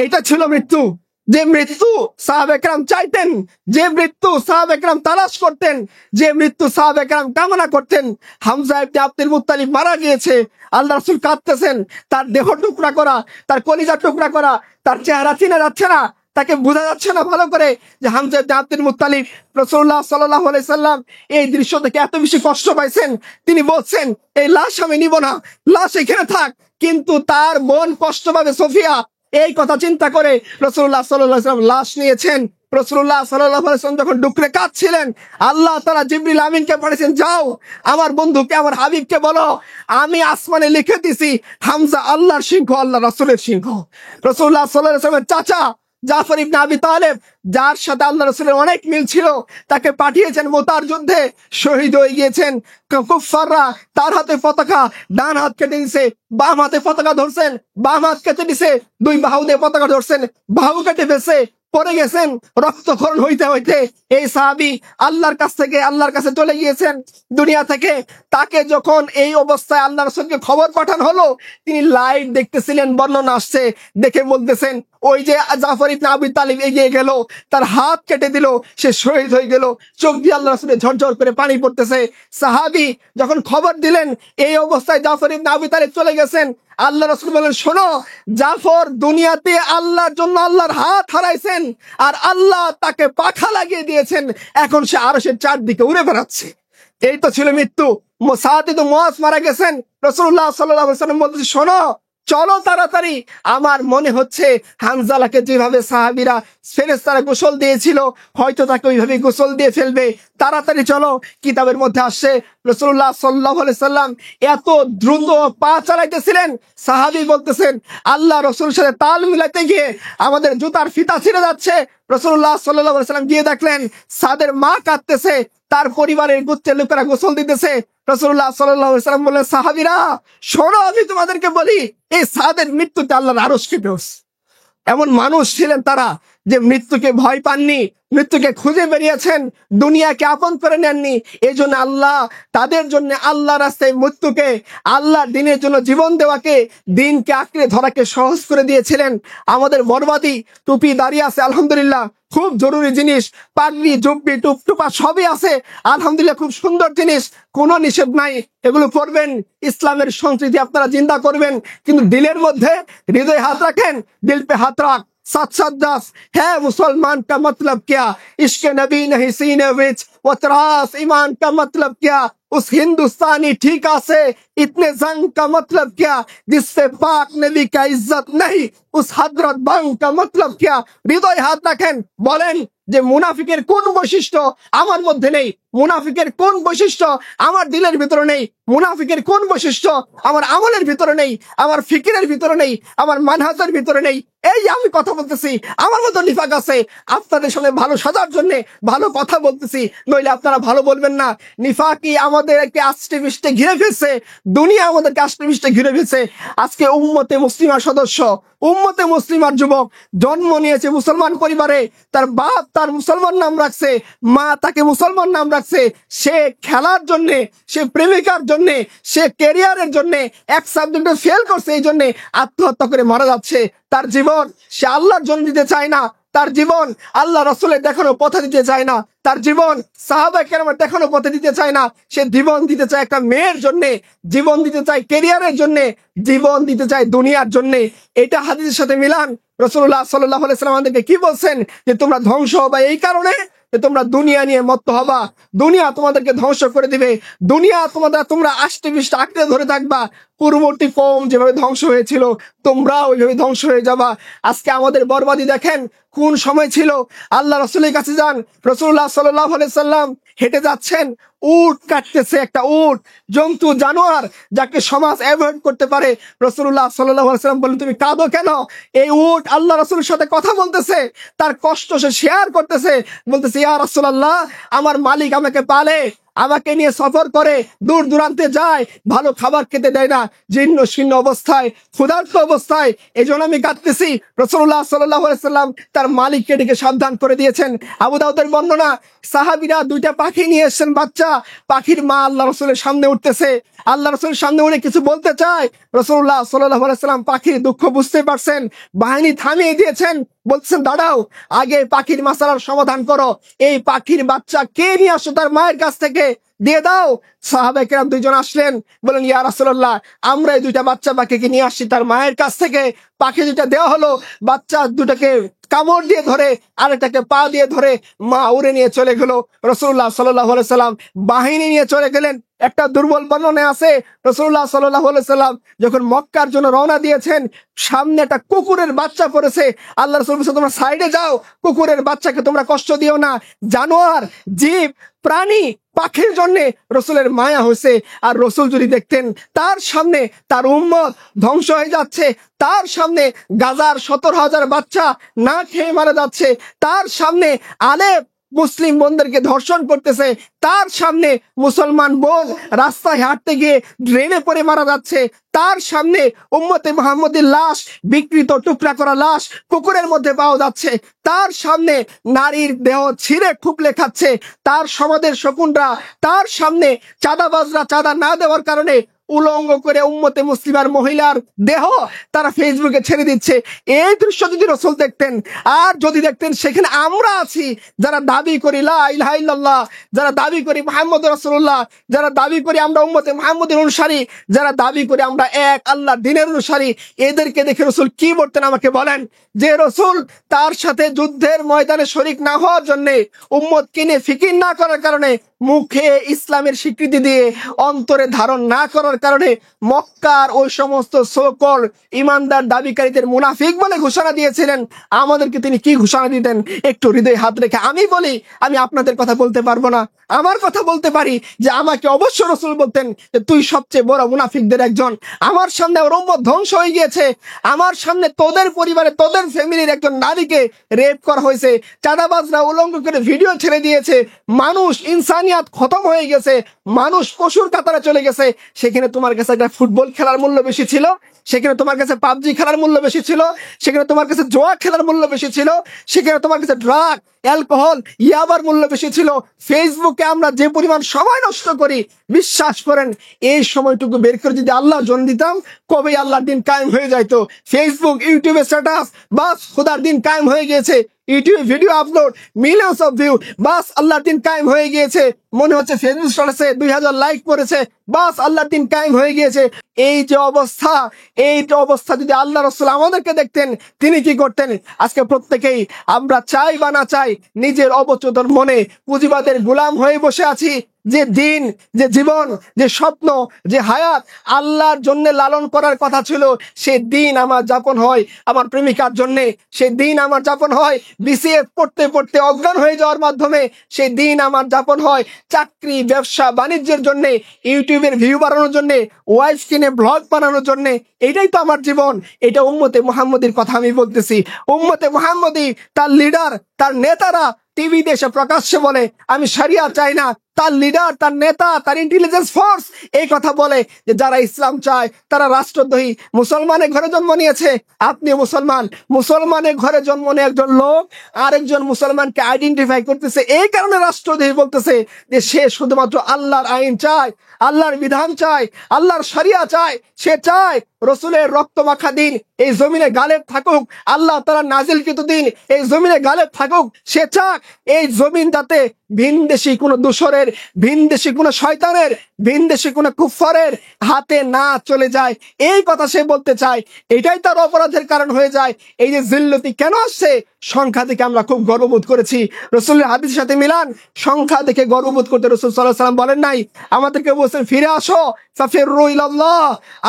এটা ছিল মৃত্যু, যে মৃত্যু সাহাবায়ে কেরাম চাইতেন, যে মৃত্যু সাহাবায়ে কেরাম তালাশ করতেন, যে মৃত্যু সাহাবায়ে কেরাম কামনা করতেন। হামজা ইবনে আব্দুল মুত্তালিব মারা গিয়েছে, আল্লাহ রাসূল কাঁদতেছেন, তার দেহ টুকরা করা, তার কলিজা টুকরা করা, তার চেহারা চেনা যাচ্ছে না, তাকে বোঝা যাচ্ছে না ভালো করে যে হামজা ইবনে আব্দুল মুত্তালিব। রাসূলুল্লাহ সাল্লাল্লাহু আলাইহি সাল্লাম এই দৃশ্য দেখে এত বেশি কষ্ট পাইছেন, তিনি বলছেন, এই লাশ আমি নিব না, লাশ এখানে থাক। কিন্তু তার বোন কষ্ট পাবে, সোফিয়া, এই কথা চিন্তা করে রাসূলুল্লাহ সাল্লাল্লাহু আলাইহি ওয়াসাল্লাম লাশ নিয়েছেন, রাসূলুল্লাহ সাল্লাল্লাহু আলাইহি ওয়াসাল্লাম যখন ডুকরে কাঁদছিলেন, আল্লাহ তাআলা জিবরিল আমিনকে পাঠিয়েছেন, যাও আমার বন্ধুকে আমার হাবিবকে বলো আমি আসমানে লিখে দিছি হামজা আল্লাহর সিংহ, আল্লাহ রাসূলের সিংহ। রাসূলুল্লাহ সাল্লাল্লাহু আলাইহি ওয়াসাল্লামের চাচা জাফর ইবনে আবি তালেব, যার সাথে আল্লাহ রাসূলের অনেক মিল ছিল, তাকে পাঠিয়েছেন মুতার যুদ্ধে, শহীদ হয়ে গিয়েছেন। কুফাররা তার হাতে পতাকা, ডান হাত কেটে দিছে, বাম হাতে পতাকা ধরছেন, বাম হাত কেটে দিছে, দুই বাহু দিয়ে পতাকা ধরছেন, বাহু কেটে ফেলছে, পড়ে গেছেন রক্তক্ষরণ হইতে হইতে। এই সাহাবী আল্লাহর কাছে চলে গিয়েছেন দুনিয়া থেকে। তাকে যখন এই অবস্থায় আল্লাহ রাসূলকে খবর পাঠানো হলো, তিনি লাইভ দেখতেছিলেন, বর্ণনা আসছে, দেখে বলতেছেন ওই যে জাফর ইবনে আবি তালিব এগিয়ে গেল, তার হাত কেটে দিল, সে শহীদ হয়ে গেল, চোখ দিয়ে আল্লাহ রাসূলের ঝরঝর করে পানি পড়তেছে। সাহাবী যখন খবর দিলেন এই অবস্থায় জাফর ইবনে আবি তালিব চলে গেছেন, আল্লাহ রাসূল বলেন, শোনো, জাফর দুনিয়াতে আল্লাহর জন্য আল্লাহর হাত হারাইছেন, আর আল্লাহ তাকে পাখা লাগিয়ে দিয়েছেন, এখন সে আরশের চারদিকে উড়ে বেড়াচ্ছে। এই তো ছিল মৃত্যু। সাদ ইবনে মুআজ মারা গেছেন, রাসূলুল্লাহ সাল্লাল্লাহু আলাইহি ওয়াসাল্লাম বলতেছে, শোনো, চলো তাড়াতাড়ি, আমার মনে হচ্ছে হানজালাকে যেভাবে সাহাবীরা ফেরেশতারা গোসল দিয়েছিল, হয়তো তাকে ওইভাবে গোসল দিয়ে ফেলবে, তাড়াতাড়ি চলো। কিতাবের মধ্যে আসছে রাসূলুল্লাহ সাল্লাল্লাহু আলাইহি সাল্লাম এত দ্রুত পা চালাইতেছিলেন, সাহাবী বলতেছেন আল্লাহ রাসূলের সাথে তাল মিলাতে গিয়ে আমাদের জুতার ফিতা ছিঁড়ে যাচ্ছে। রাসূলুল্লাহ সাল্লাল্লাহু আলাইহি সাল্লাম গিয়ে দেখলেন সাদের মা কাঁদতেছে, তার পরিবারের গোত্রের লোকেরা গোসল দিতেছে। রাসূলুল্লাহ সাল্লাল্লাহু আলাইহি সাল্লাম বললেন, সাহাবীরা শোনো, আমি তোমাদেরকে বলি, এই সাদের মৃত্যুতে আল্লাহর আরশ কেঁপে উঠছে। এমন মানুষ ছিলেন তারা যে মৃত্যুকে ভয় পাননি, মৃত্যুকে খুঁজে বেরিয়েছেন, দুনিয়াকে আপন করে নেননি। এই জন্য আল্লাহ তাদের জন্য আল্লাহ রাস্তায় মৃত্যুকে, আল্লাহর দিনের জন্য জীবন দেওয়াকে, দিনকে আঁকড়ে ধরাকে সহজ করে দিয়েছিলেন। আমাদের বরবাদি টুপি দাঁড়িয়ে আছে, আলহামদুলিল্লাহ, খুব জরুরি জিনিস, পাগড়ি জুব্বি টুপটুপা সবই আছে, আলহামদুলিল্লাহ, খুব সুন্দর জিনিস, কোনো নিষেধ নাই, এগুলো পরবেন, ইসলামের সংস্কৃতি আপনারা জিন্দা করবেন। কিন্তু দিলের মধ্যে, হৃদয়ে হাত রাখেন, দিল पे हाथ रख, साथ साथ दस है मुसलमान का मतलब क्या, इश्क नबी नहीं सीने विच, वो त्रास ईमान का मतलब क्या, उस हिंदुस्तानी ठीका से इतने जंग का मतलब क्या, जिससे पाक नबी का इज्जत नहीं, उस हजरत बंग का मतलब क्या। হৃদয়ে হাত রাখেন, বলেন যে মুনাফিকের কোন বৈশিষ্ট্য আমার মধ্যে নেই, মুনাফিকের কোন বৈশিষ্ট্য আমার দিলের ভিতরে নেই, মুনাফিকের কোন বৈশিষ্ট্য আমার আমলের ভিতরে নেই, আমার ফিকিরের ভিতরে নেই, আমার মানহাজের ভিতরে নেই। এই আমি কথা বলতেছি, আমার মতো নিফাক আছে, আপনাদের সঙ্গে ভালো সাজার জন্য ভালো কথা বলতেছি, নইলে আপনারা ভালো বলবেন না। নিফাকি আমাদেরকে আষ্টে পৃষ্ঠে ঘিরে ফেলছে, দুনিয়া আমাদেরকে আষ্টে পৃষ্ঠে ঘিরে ফেলছে। আজকে উম্মতে মুসলিমার সদস্য, উম্মতে মুসলিমার যুবক জন্ম নিয়েছে মুসলমান পরিবারে, তার বাপ তার মুসলমান নাম রাখছে, মা তাকে মুসলমান নাম রাখছে, সে খেলার জন্যে, সে প্রেমিকার জন্যে, সে ক্যারিয়ারের জন্যে এক সাবজেক্টে ফেল করছে, এই জন্যে আত্মহত্যা করে মারা যাচ্ছে। তার জীবন সে আল্লাহর জন্য দিতে চায় না, তার জীবন আল্লাহ রাসূলের দেখানো পথে দিতে চায় না, তার জীবন সাহাবা কেরামের দেখানো পথে দিতে চায় না। সে জীবন দিতে চায় একটা মেয়ের জন্য, জীবন দিতে চায় ক্যারিয়ারের জন্য, জীবন দিতে চায় দুনিয়ার জন্য। এটা হাদিসের সাথে মিলান। রাসূলুল্লাহ সাল্লাল্লাহু আলাইহি ওয়াসাল্লাম আমাদেরকে কি বলছেন, যে তোমরা ধ্বংস হবা এই কারণে যে তোমরা দুনিয়া নিয়ে মত্ত হবা, দুনিয়া তোমাদেরকে ধ্বংস করে দিবে, দুনিয়া তোমরা আষ্টে পৃষ্ঠে আঁকড়ে ধরে থাকবা। পূর্ববর্তী কওম যেভাবে ধ্বংস হয়েছিল, তোমরা ওইভাবে ধ্বংস হয়ে যাবা। আজকে আমাদের বরবাদি দেখেন কোন সময় ছিল। আল্লাহ রাসূলের কাছে যান, রাসূলুল্লাহ সাল্লাল্লাহু আলাইহি সাল্লাম হেঁটে যাচ্ছেন, উট কাটতেছে, একটা উট, জন্তু জানোয়ার যাকে সমাজ অ্যাভয়েড করতে পারে। রাসূলুল্লাহ সাল্লাল্লাহু আলাইহি সাল্লাম বললেন, তুমি কাঁদো কেন? এই উট আল্লাহ রাসূলের সাথে কথা বলতেছে, তার কষ্ট সে শেয়ার করতেছে, বলতেছে, ইয়া রাসূলুল্লাহ, আমার মালিক আমাকে পালে, আমাকে নিয়ে সফর করে, দূর দূরান্তে যায়, ভালো খাবার খেতে দেয় না, জীর্ণ শীর্ণ অবস্থায়, ক্ষুধার্ত অবস্থায়, এই জন্য আমি কাঁদতেছি। রাসূলুল্লাহ সাল্লাল্লাহু আলাইহি সাল্লাম তার মালিককে ডেকে সাবধান করে দিয়েছেন। আবু দাউদের বর্ণনা, সাহাবীরা দুইটা পাখি নিয়ে এসেছেন, বাচ্চা পাখির মা আল্লাহ রাসূলের সামনে উঠতেছে, আল্লাহ রাসূলের সামনে উঠে কিছু বলতে চায়। রাসূলুল্লাহ সাল্লাল্লাহু আলাইহি সাল্লাম পাখির দুঃখ বুঝতে পারছেন, বাহিনী থামিয়ে দিয়েছেন, বলছেন, দাঁড়াও, আগে পাখির মাসালার সমাধান করো, এই পাখির বাচ্চা কে নিয়ে আসো তার মায়ের কাছ থেকে, দিয়ে দাও। সাহাবায়ে কেরাম দুইজন আসলেন, বলেন, ইয়া রাসূলুল্লাহ, আমরা এই দুইটা বাচ্চা পাখিকে নিয়ে আসছি তার মায়ের কাছ থেকে। পাখি দুইটা দেওয়া হলো, বাচ্চা দুটাকে কামড় দিয়ে ধরে, আরেকটাকে পা দিয়ে ধরে মা উড়ে নিয়ে চলে গেল। রাসূলুল্লাহ সাল্লাল্লাহু আলাইহি সাল্লাম বাহিনী নিয়ে চলে গেলেন, একটা দুর্বল বর্ণনা আছে, রাসূলুল্লাহ সাল্লাল্লাহু আলাইহি সাল্লাম যখন মক্কার জন্য রওনা দিয়েছেন, সামনে একটা কুকুরের বাচ্চা পড়েছে। আল্লাহ রাসূল বলেছেন, তোমরা সাইডে যাও, কুকুরের বাচ্চাকে তোমরা কষ্ট দিও না। জানোয়ার, জীব, প্রাণী, পাখির জন্য রসুলের মায়া হয়েছে। আর রসুল যদি দেখতেন তার সামনে তার উম্মত ধ্বংস হয়ে যাচ্ছে, তার সামনে গাজার 17,000 বাচ্চা না খেয়ে মারা যাচ্ছে, তার সামনে আলেপ মুসলিম বোনদেরকে ধর্ষণ করতেছে, তার সামনে মুসলমান বোন রাস্তায় হাঁটতে গিয়ে ড্রেনে পড়ে মারা যাচ্ছে, তার সামনে উম্মতে মুহাম্মদের লাশ, বিকৃত টুকরা করা লাশ পুকুরের মধ্যে পাওয়া যাচ্ছে, তার সামনে নারীর দেহ ছিঁড়ে খুবলে খাচ্ছে, তার সমাজের শকুনরা, তার সামনে চাঁদাবাজরা চাঁদা না দেওয়ার কারণে উলঙ্গ করে উম্মতে মুসলিমার মহিলার দেহ তারা ফেসবুকে ছেড়ে দিচ্ছে। এই দৃশ্য যদি রসুল দেখতেন, আর যদি দেখতেন সেখানে আমরা আছি যারা দাবি করি লা ইলাহা ইল্লাল্লাহ, যারা দাবি করি মুহাম্মদ রাসূলুল্লাহ, যারা দাবি করি আমরা উম্মতে মুহাম্মদের অনুসারী, যারা দাবি করি আমরা এক আল্লাহর দ্বীনের অনুসারী, এদেরকে দেখে রসুল কি বলতেন আমাকে বলেন? যে রসুল তার সাথে যুদ্ধের ময়দানে শরীক না হওয়ার জন্য, উম্মত কিনে ফিকির না করার কারণে, মুখে ইসলামের স্বীকৃতি দিয়ে অন্তরে ধারণ না করার কারণে মক্কার ওই সমস্ত সকল ইমানদার দাবিকারীদের মুনাফিক বলে ঘোষণা দিয়েছিলেন, আমাদেরকে তিনি কি ঘোষণা দিতেন? একটু হৃদয়ে হাত রেখে আমি বলি, আমি আপনাদের কথা বলতে পারবো না, আমার কথা বলতে পারি যে আমাকে অবশ্য রসুল বলতেন যে তুই সবচেয়ে বড় মুনাফিকদের একজন। আমার সামনে আমার উম্মত ধ্বংস হয়ে গিয়েছে, আমার সামনে তোদের পরিবারে তোদের ফ্যামিলির একজন নারীকে রেপ করা হয়েছে, চাঁদাবাজরা উলঙ্গ করে ভিডিও ছেড়ে দিয়েছে, মানুষ ইনসানিয়াত খতম হয়ে গেছে, মানুষ পশুর কাতারে চলে গেছে। সেখানে তোমার কাছে একটা ফুটবল খেলার মূল্য বেশি ছিল, সেখানে তোমার কাছে পাবজি খেলার মূল্য বেশি ছিল, সেখানে তোমার কাছে জোয়া খেলার মূল্য বেশি ছিল, সেখানে তোমার কাছে ড্রাগ, অ্যালকোহল, ইয়াবার মূল্য বেশি ছিল। ফেসবুকে আমরা যে পরিমাণ সময় নষ্ট করি, বিশ্বাস করেন এই সময়টুকু বের করে যদি আল্লাহ জন দিতাম, কবেই আল্লাহর দিন কায়েম হয়ে যাইতো। ফেসবুক, ইউটিউবে স্ট্যাটাস, বাস খোদার দিন কায়েম হয়ে গিয়েছে। ইউটিউবে video upload, millions of view, বাস আল্লাহর দিন কায়েম হয়ে গিয়েছে। মনে হচ্ছে ফেসবুক স্ট্যাটাসে 2000 লাইক পড়েছে, বাস আল্লাহর দিন কায়েম হয়ে গিয়েছে। এই যে অবস্থা, এই যে অবস্থা যদি আল্লাহ রাসূল আমাদেরকে দেখতেন, তিনি কি করতেন? আজকে প্রত্যেকেই আমরা চাই বা না চাই নিজের অবচেতন মনে পুঁজিবাদের গোলাম হয়ে বসে আছি। যে দিন, যে জীবন, যে স্বপ্ন, যে হায়াত আল্লাহর জন্য লালন করার কথা ছিল, সে দিন আমার যাপন হয় আমার প্রেমিকার জন্যে, সে দিন আমার যাপন হয় বিসিএস পড়তে পড়তে অজ্ঞান হয়ে যাওয়ার মাধ্যমে, সে দিন আমার যাপন হয় চাকরি, ব্যবসা, বাণিজ্যের জন্যে, ইউটিউবের ভিউ বাড়ানোর জন্যে, ওয়াইফ কিনে ব্লগ বানানোর জন্যে। এটাই তো আমার জীবন। এটা উম্মতে মুহাম্মদীর কথা আমি বলতেছি। উম্মতে মুহাম্মদী, তার লিডার, তার নেতারা টিভি দেশে প্রকাশ্যে বলে আমি শরিয়া চাই না। তার লিডার, তার নেতা, তার ইন্টেলিজেন্স ফোর্স এই কথা বলে যে যারা ইসলাম চায় তারা রাষ্ট্রদ্রোহী। মুসলমানের ঘরে জন্ম নিয়েছে, আপনি মুসলমান, মুসলমানের ঘরে জন্ম নিয়ে একজন লোক আরেকজন মুসলমানকে আইডেন্টিফাই করতেছে, এই কারণে রাষ্ট্রদ্রোহী বলতেছে যে সে শুধুমাত্র আল্লাহর আইন চায়, আল্লাহর বিধান চায়, আল্লাহর শরিয়া চায়। সে চায় রসুলের রক্ত মাখা দিন এই জমিনে গালেব থাকুক, আল্লাহ তাআলার নাজিলকৃত দিন এই জমিনে গালেব থাকুক। সে চাক এই জমিন যাতে ভিনদেশী কোনো দূষরের, ভিনদেশী কোনো শয়তানের, ভিনদেশী কোনো কুফফারের হাতে না চলে যায়, এই কথা সে বলতে চায়। এটাই তার অপরাধের কারণ হয়ে যায়। এই যে জিল্লতি কেন আসছে? সংখ্যা দেখে আমরা খুব গর্ববোধ করেছি। রসুলের হাদিসের সাথে মিলান, সংখ্যা দেখে গর্ববোধ করতে রসুল সাল্লাল্লাহু আলাইহি ওয়াসাল্লাম বলেন নাই, আমাদেরকে বলছেন ফিরে আসো, ফাফিরু ইলাল্লাহ,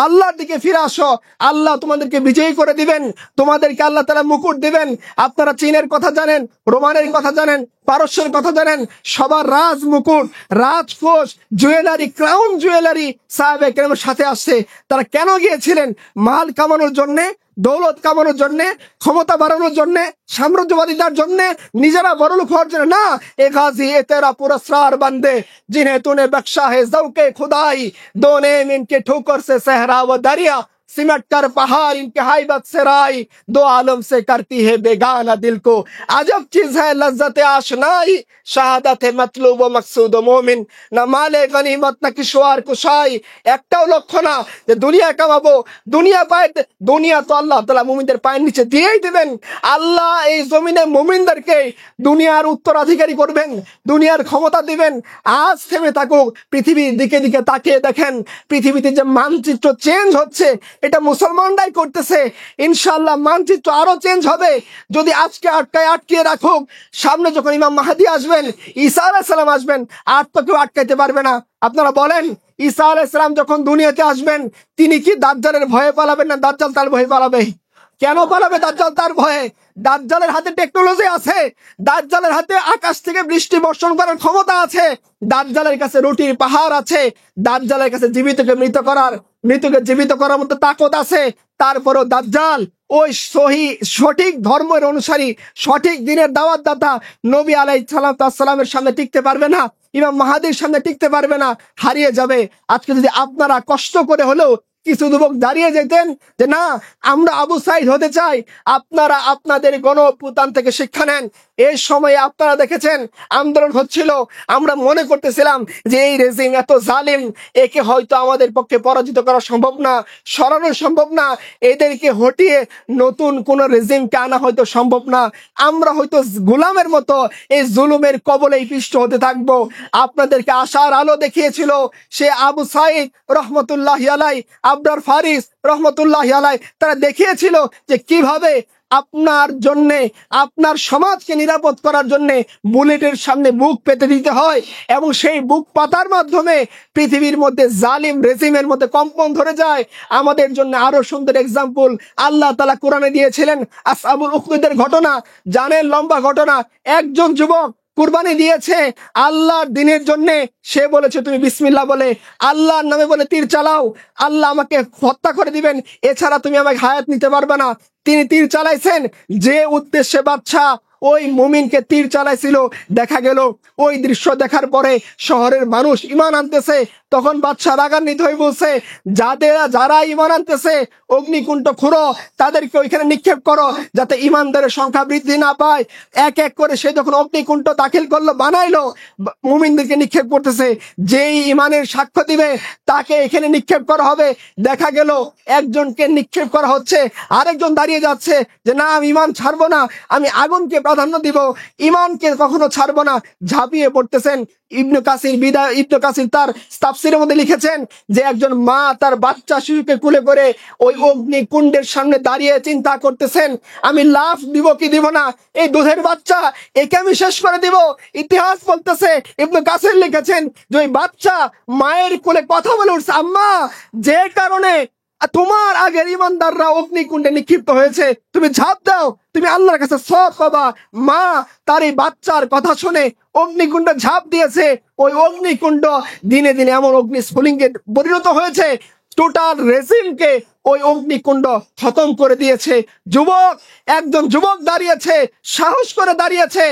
আল্লাহর দিকে ফিরে আসো, আল্লাহ তোমাদেরকে বিজয়ী করে দিবেন, তোমাদেরকে আল্লাহ তাআলা মুকুট দিবেন। আপনারা চীনের কথা জানেন, রোমানের কথা জানেন, পারস্যের কথা জানেন, সবার রাজ মুকুট, রাজকোষ, জুয়েলারি, ক্রাউন জুয়েলারি সাহাবে কেরামের সাথে আসছে। তারা কেন গিয়েছিলেন? মাল কামানোর জন্যে, দৌলত কামানোর জন্যে, ক্ষমতা বাড়ানোর জন্যে, সাম্রাজ্যবাদিতার জন্যে, নিজেরা বড়লোক হওয়ার জন্য না। এ গাজী এ তেরা পুরস্কার বান্দে जिन्हें तूने बख्शा है ज़ौक़े खुदाई, दो नेम इनके ठोकर से सहरा व दरिया, सिमट कर पहाड़ इनके हाइबत से राई, दो आलम से करती है बेगाना दिल को, अजब चीज है लज्जत आशनाई, शहादत है मतलूब व मकसूद व मोमिन, न माले गनीमत न किशवार कुशाई। একটাও লক্ষ্য না যে দুনিয়া কামাবো, দুনিয়া পায়, দুনিয়া তো আল্লাহ তাআলা মুমিনদের পায়ের নিচে দিয়েই দিবেন। আল্লাহ এই জমিনে মুমিনদেরকে দুনিয়ার উত্তরাধিকারী করবেন, দুনিয়ার ক্ষমতা দিবেন। আজ থেমে থাকুক, পৃথিবীর দিকে দিকে তাকিয়ে দেখেন পৃথিবীতে যে মানচিত্র চেঞ্জ হচ্ছে, এটা মুসলমানরাই করতেছে। ইনশাআল্লাহ মানচিত্র আরো চেঞ্জ হবে যদি আজকে আটকিয়ে রাখুক। সামনে যখন ইমাম মাহদি আসবেন, ঈসা আলাইহিস সালাম আসবেন, আর তো কেউ আটকাইতে পারবে না। আপনারা বলেন, ঈসা আলাইহিস সালাম যখন দুনিয়াতে আসবেন, তিনি কি দাজ্জালের ভয়ে পালাবেন না দাজ্জাল তার ভয়ে পালাবে? কেন পালাবে দাজ্জাল তার ভয়ে? দাজ্জালের হাতে টেকনোলজি আছে, দাজ্জালের হাতে আকাশ থেকে বৃষ্টি বর্ষণ করার ক্ষমতা আছে, দাজ্জালের কাছে রুটির পাহাড় আছে, দাজ্জালের কাছে মৃতকে জীবিত করার মতো তাকত আছে। তারপরও দাজ্জাল ওই সঠিক ধর্মের অনুসারী, সঠিক দিনের দাওয়াতদাতা নবী আলাইহিস সালামের সামনে টিকতে পারবে না, ইমাম মাহাদির সামনে টিকতে পারবে না, হারিয়ে যাবে। আজকে যদি আপনারা কষ্ট করে হলেও কিছু যুবক দাঁড়িয়ে যেতেন যে না, আমরা আবু সাইদ হতে চাই, আপনারা আপনাদের গণঅভ্যুত্থান থেকে শিক্ষা নেন। এই সময়ে আপনারা দেখেছেন আন্দোলন হচ্ছিল, আমরা মনে করতেছিলাম যে এই রেজিম এত জালিম, একে হয়তো আমাদের পক্ষে পরাজিত করা সম্ভব না, সরানো সম্ভব না, এদেরকে হটিয়ে নতুন কোন রেজিমকে আনা হয়তো সম্ভব না, আমরা হয়তো গোলামের মতো এই জুলুমের কবলেই পিষ্ট হতে থাকবো। আপনাদেরকে আশার আলো দেখিয়েছিল সে আবু সাইদ রহমতুল্লাহ আলাই, আবরার ফারিস রহমতুল্লাহ আলাই, তারা দেখিয়েছিল যে কিভাবে আপনার জন্য, আপনার সমাজকে নিরাপদ করার জন্য বুলেটের সামনে বুক পেতে দিতে হয়, এবং সেই বুক পাতার মাধ্যমে পৃথিবীর মধ্যে জালিম রেজিমের মধ্যে কম্পন ধরে যায়। আমাদের জন্য আরো সুন্দর এক্সাম্পল আল্লাহ তাআলা কোরআনে দিয়েছিলেন আসহাবুল উখদুদের ঘটনা। জানেন, লম্বা ঘটনা। একজন যুবক কুরবানি দিয়েছে আল্লাহর দিনের জন্য। সে বলেছে তুমি বিসমিল্লাহ বলে আল্লাহর নামে বলে তীর চালাও, আল্লাহ আমাকে হত্যা করে দিবেন, এছাড়া তুমি আমাকে হায়াত নিতে পারবে না। তিনি তীর চালাইছেন যে উদ্দেশ্যে বাদশা ওই মুমিনকে তীর চালাইছিল। দেখা গেল ওই দৃশ্য দেখার পরে শহরের মানুষ ঈমান আনতেছে। তখন বাদশা রাগান্বিত হয়ে বলছে, যারা ঈমান আনতেছে অগ্নিকুণ্ড খুঁড়ো, তাদেরকে ওইখানে নিক্ষেপ করো যাতে ঈমানদারের সংখ্যা বৃদ্ধি না পায়। এক এক করে সে যখন অগ্নিকুণ্ড দাখিল করলো, বানাইলো, মুমিনদেরকে নিক্ষেপ করতেছে। যেই ঈমানের সাক্ষ্য দিবে তাকে এখানে নিক্ষেপ করা হবে। দেখা গেল একজনকে নিক্ষেপ করা হচ্ছে, আরেকজন দাঁড়িয়ে যাচ্ছে যে না, আমি ঈমান ছাড়বো না, আমি আগুনকে প্রাধান্য দিব, ঈমানকে কখনো ছাড়বো না। ঝাঁপিয়ে পড়তেছেন। ইবনে কাসির তার তাফসীরের মধ্যে লিখেছেন যে একজন মা তার বাচ্চা শিশুকে কুলে করে ওই অগ্নিকুণ্ডের সামনে দাঁড়িয়ে চিন্তা করতেছেন, আমি লাফ দিব কি দিব না, এই দুধের বাচ্চা একে আমি শেষ করে দিব। ইতিহাস বলতেছে, ইবনে কাসির লিখেছেন যে ওই বাচ্চা মায়ের কোলে কথা বলে উঠছে, আম্মা, যে কারণে তোমার আগের ঈমানদাররা অগ্নিকুণ্ডে নিক্ষিপ্ত হয়েছে, তুমি ঝাঁপ দাও, তুমি আল্লাহর কাছে সওয়াব পাবা। মা তার এই বাচ্চার কথা শুনে অগ্নিকুণ্ডে ঝাঁপ দিয়েছে। ওই অগ্নিকুণ্ড দিনে দিনে এমন অগ্নিস্ফুলিঙ্গে পরিণত হয়েছে, টোটাল রেজিমকে ওই অগ্নিকুণ্ড খতম করে দিয়েছে। একজন যুবক দাঁড়িয়েছে, সাহস করে দাঁড়িয়েছে,